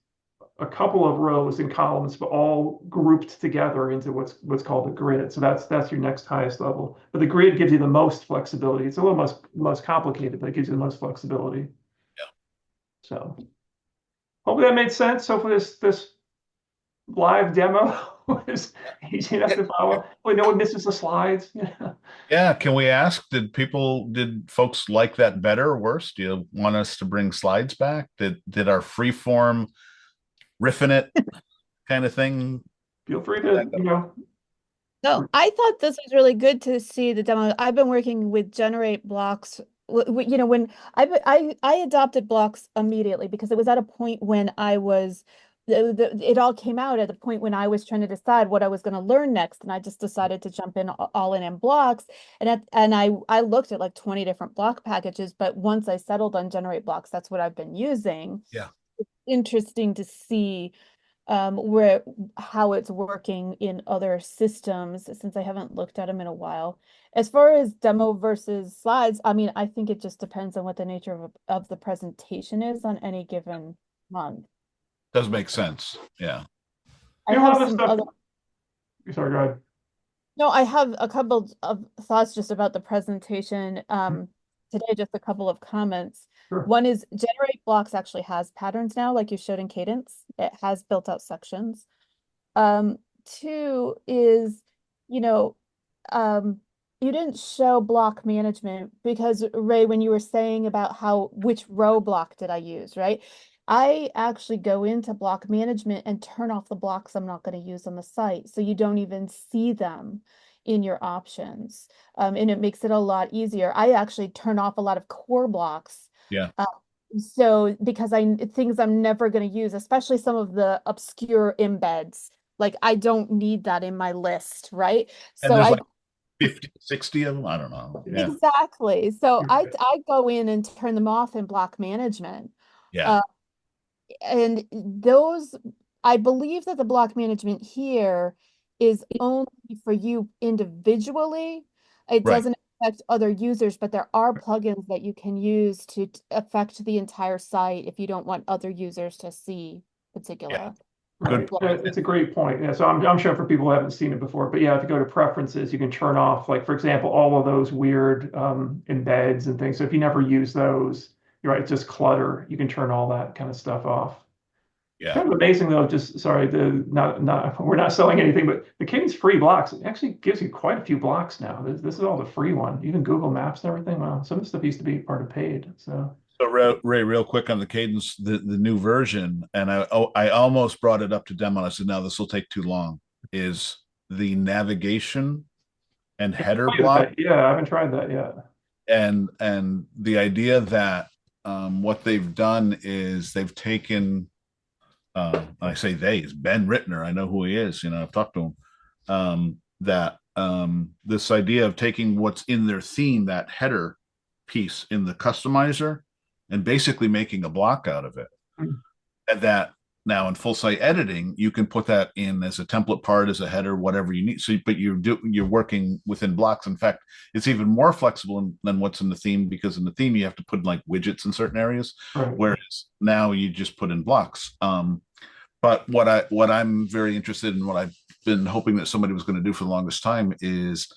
a couple of rows and columns, but all grouped together into what's called a grid. So that's your next highest level. But the grid gives you the most flexibility. It's a little most complicated, but it gives you the most flexibility. Yeah. So hopefully that made sense. Hopefully this live demo was easy enough to follow. Hopefully no one misses the slides. yeah, can we ask, did folks like that better or worse? Do you want us to bring slides back? Did our free form riffing it kind of thing? Feel free to, No, I thought this was really good to see the demo. I've been working with Generate Blocks. When I adopted blocks immediately because it was at a point when I was it all came out at the point when I was trying to decide what I was going to learn next, and I just decided to jump in all in blocks. And I looked at like 20 different block packages, but once I settled on Generate Blocks, that's what I've been using. Yeah, it's interesting to see how it's working in other systems since I haven't looked at them in a while. As far as demo versus slides, I mean, I think it just depends on what the nature of the presentation is on any given month. does make sense. Yeah. I have some stuff. other. Sorry, go ahead. No, I have a couple of thoughts just about the presentation. Today, just a couple of comments. Sure. One is Generate Blocks actually has patterns now, like you showed in Cadence. It has built out sections. Two is, you didn't show block management because Ray, when you were saying about which row block did I use, right? I actually go into block management and turn off the blocks I'm not going to use on the site. So you don't even see them in your options. And it makes it a lot easier. I actually turn off a lot of core blocks. Yeah. So because things I'm never going to use, especially some of the obscure embeds, like I don't need that in my list, right? And so there's like 50, 60 of them. I don't know. Yeah. Exactly. So I go in and turn them off in block management. Yeah. And those, I believe that the block management here is only for you individually. It doesn't affect other users, but there are plugins that you can use to affect the entire site if you don't want other users to see particular. Yeah. Right. It's a great point. Yeah, so I'm sure for people who haven't seen it before, but yeah, if you go to preferences, you can turn off, like, for example, all of those weird embeds and things. So if you never use those, you're right, it's just clutter. You can turn all that kind of stuff off. Yeah. Kind of amazing though, just sorry, we're not selling anything, but the Cadence free blocks, it actually gives you quite a few blocks now. This is all the free one, even Google Maps and everything. Wow, some of the stuff used to be part of paid. So Ray, real quick on the Cadence, the new version, and I almost brought it up to demo. And I said, no, this will take too long. Is the navigation and header block? Yeah, I haven't tried that yet. And the idea that what they've done is they've taken, I say they, is Ben Rittner. I know who he is. I've talked to him. This idea of taking what's in their theme, that header piece in the customizer, and basically making a block out of it. And that now in full site editing, you can put that in as a template part, as a header, whatever you need. So, but you're working within blocks. In fact, it's even more flexible than what's in the theme, because in the theme you have to put like widgets in certain areas, Right. whereas now you just put in blocks. But what I'm very interested in, what I've been hoping that somebody was going to do for the longest time, is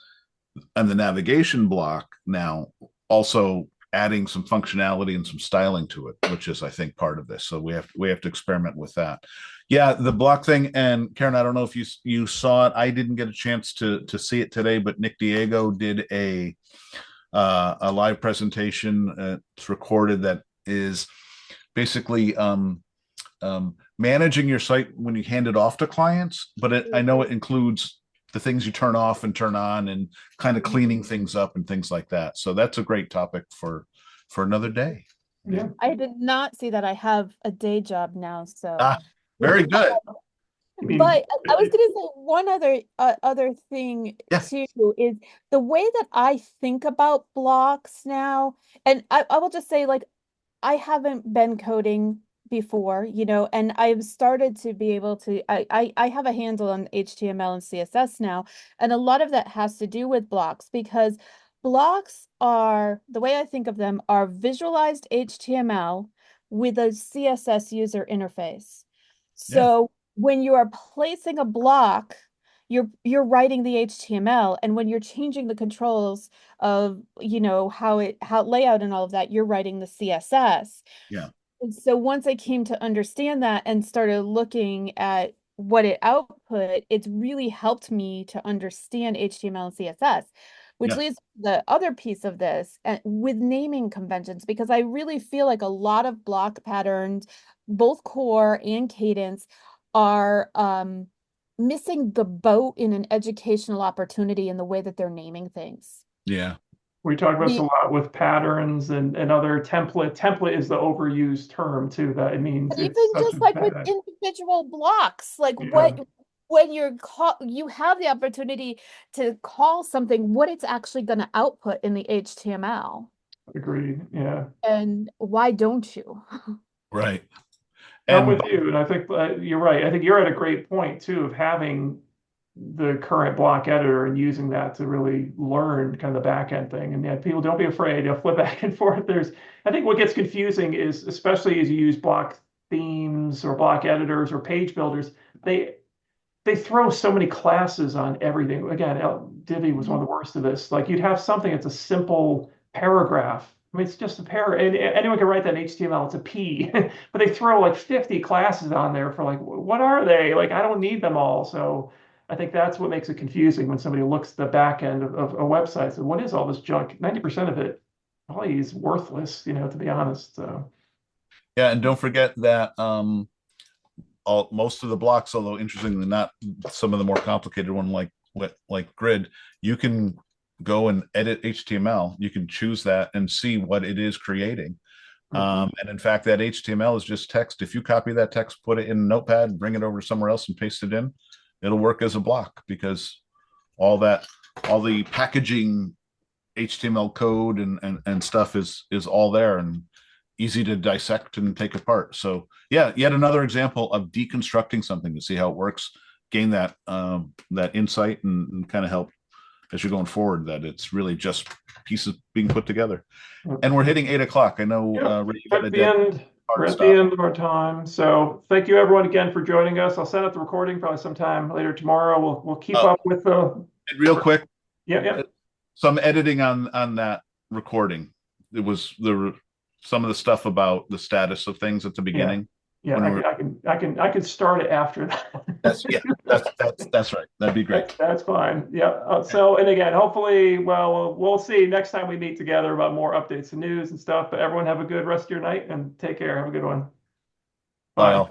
on the navigation block now also adding some functionality and some styling to it, which is, I think, part of this. So we have to experiment with that. Yeah, the block thing. And Karen, I don't know if you saw it. I didn't get a chance to see it today, but Nick Diego did a live presentation. It's recorded, that is basically managing your site when you hand it off to clients. But I know it includes the things you turn off and turn on, and kind of cleaning things up and things like that. So that's a great topic for another day. Yeah. I did not see that. I have a day job now, so. Very good. But I was going to say one other thing too, is the way that I think about blocks now. And I will just say, like, I haven't been coding before, and I've started to be able to, I have a handle on HTML and CSS now. And a lot of that has to do with blocks, because blocks are, the way I think of them, are visualized HTML with a CSS user interface. So when you are placing a block, you're writing the HTML, and when you're changing the controls of, how layout and all of that, you're writing the CSS. Yeah. And so once I came to understand that and started looking at what it output, it's really helped me to understand HTML and CSS, which leads to the other piece of this, with naming conventions, because I really feel like a lot of block patterns, both core and cadence, are missing the boat in an educational opportunity in the way that they're naming things. Yeah. We talk about this a lot with patterns and other template. Template is the overused term too, that it means And even it's such just a like with bad. individual blocks, like Yeah. when you have the opportunity to call something what it's actually going to output in the HTML. Agreed. Yeah. And why don't you? Right. I'm And with you, and I think you're right. I think you're at a great point too of having the current block editor and using that to really learn kind of the back end thing. And yeah, people, don't be afraid. You'll flip back and forth. I think what gets confusing is, especially as you use block themes or block editors or page builders, they throw so many classes on everything. Again, Divi was one of the worst of this. Like, you'd have something, it's a simple paragraph. I mean, it's just a paragraph, and anyone can write that in HTML. It's a P, but they throw like 50 classes on there for, like, what are they? Like, I don't need them all. So I think that's what makes it confusing when somebody looks at the back end of a website. So what is all this junk? 90% of it probably is worthless, to be honest. So. yeah, and don't forget that most of the blocks, although interestingly not some of the more complicated one, like grid, you can go and edit HTML. You can choose that and see what it is creating. And in fact, that HTML is just text. If you copy that text, put it in Notepad, bring it over somewhere else and paste it in, it'll work as a block, because all the packaging HTML code and stuff is all there and easy to dissect and take apart. So yeah, yet another example of deconstructing something to see how it works, gain that insight, and kind of help as you're going forward, that it's really just pieces being put together. And we're hitting 8 o'clock. I know We're at the end of our time. So thank you everyone again for joining us. I'll send out the recording probably sometime later tomorrow. We'll keep up with the real quick. Yeah. Some editing on that recording. It was some of the stuff about the status of things at the beginning. Yeah, I can start it after that. That's right. That'd be great. That's fine. Yeah. So, and again, hopefully, we'll see next time we meet together about more updates and news and stuff. But everyone have a good rest of your night and take care. Have a good one. Bye.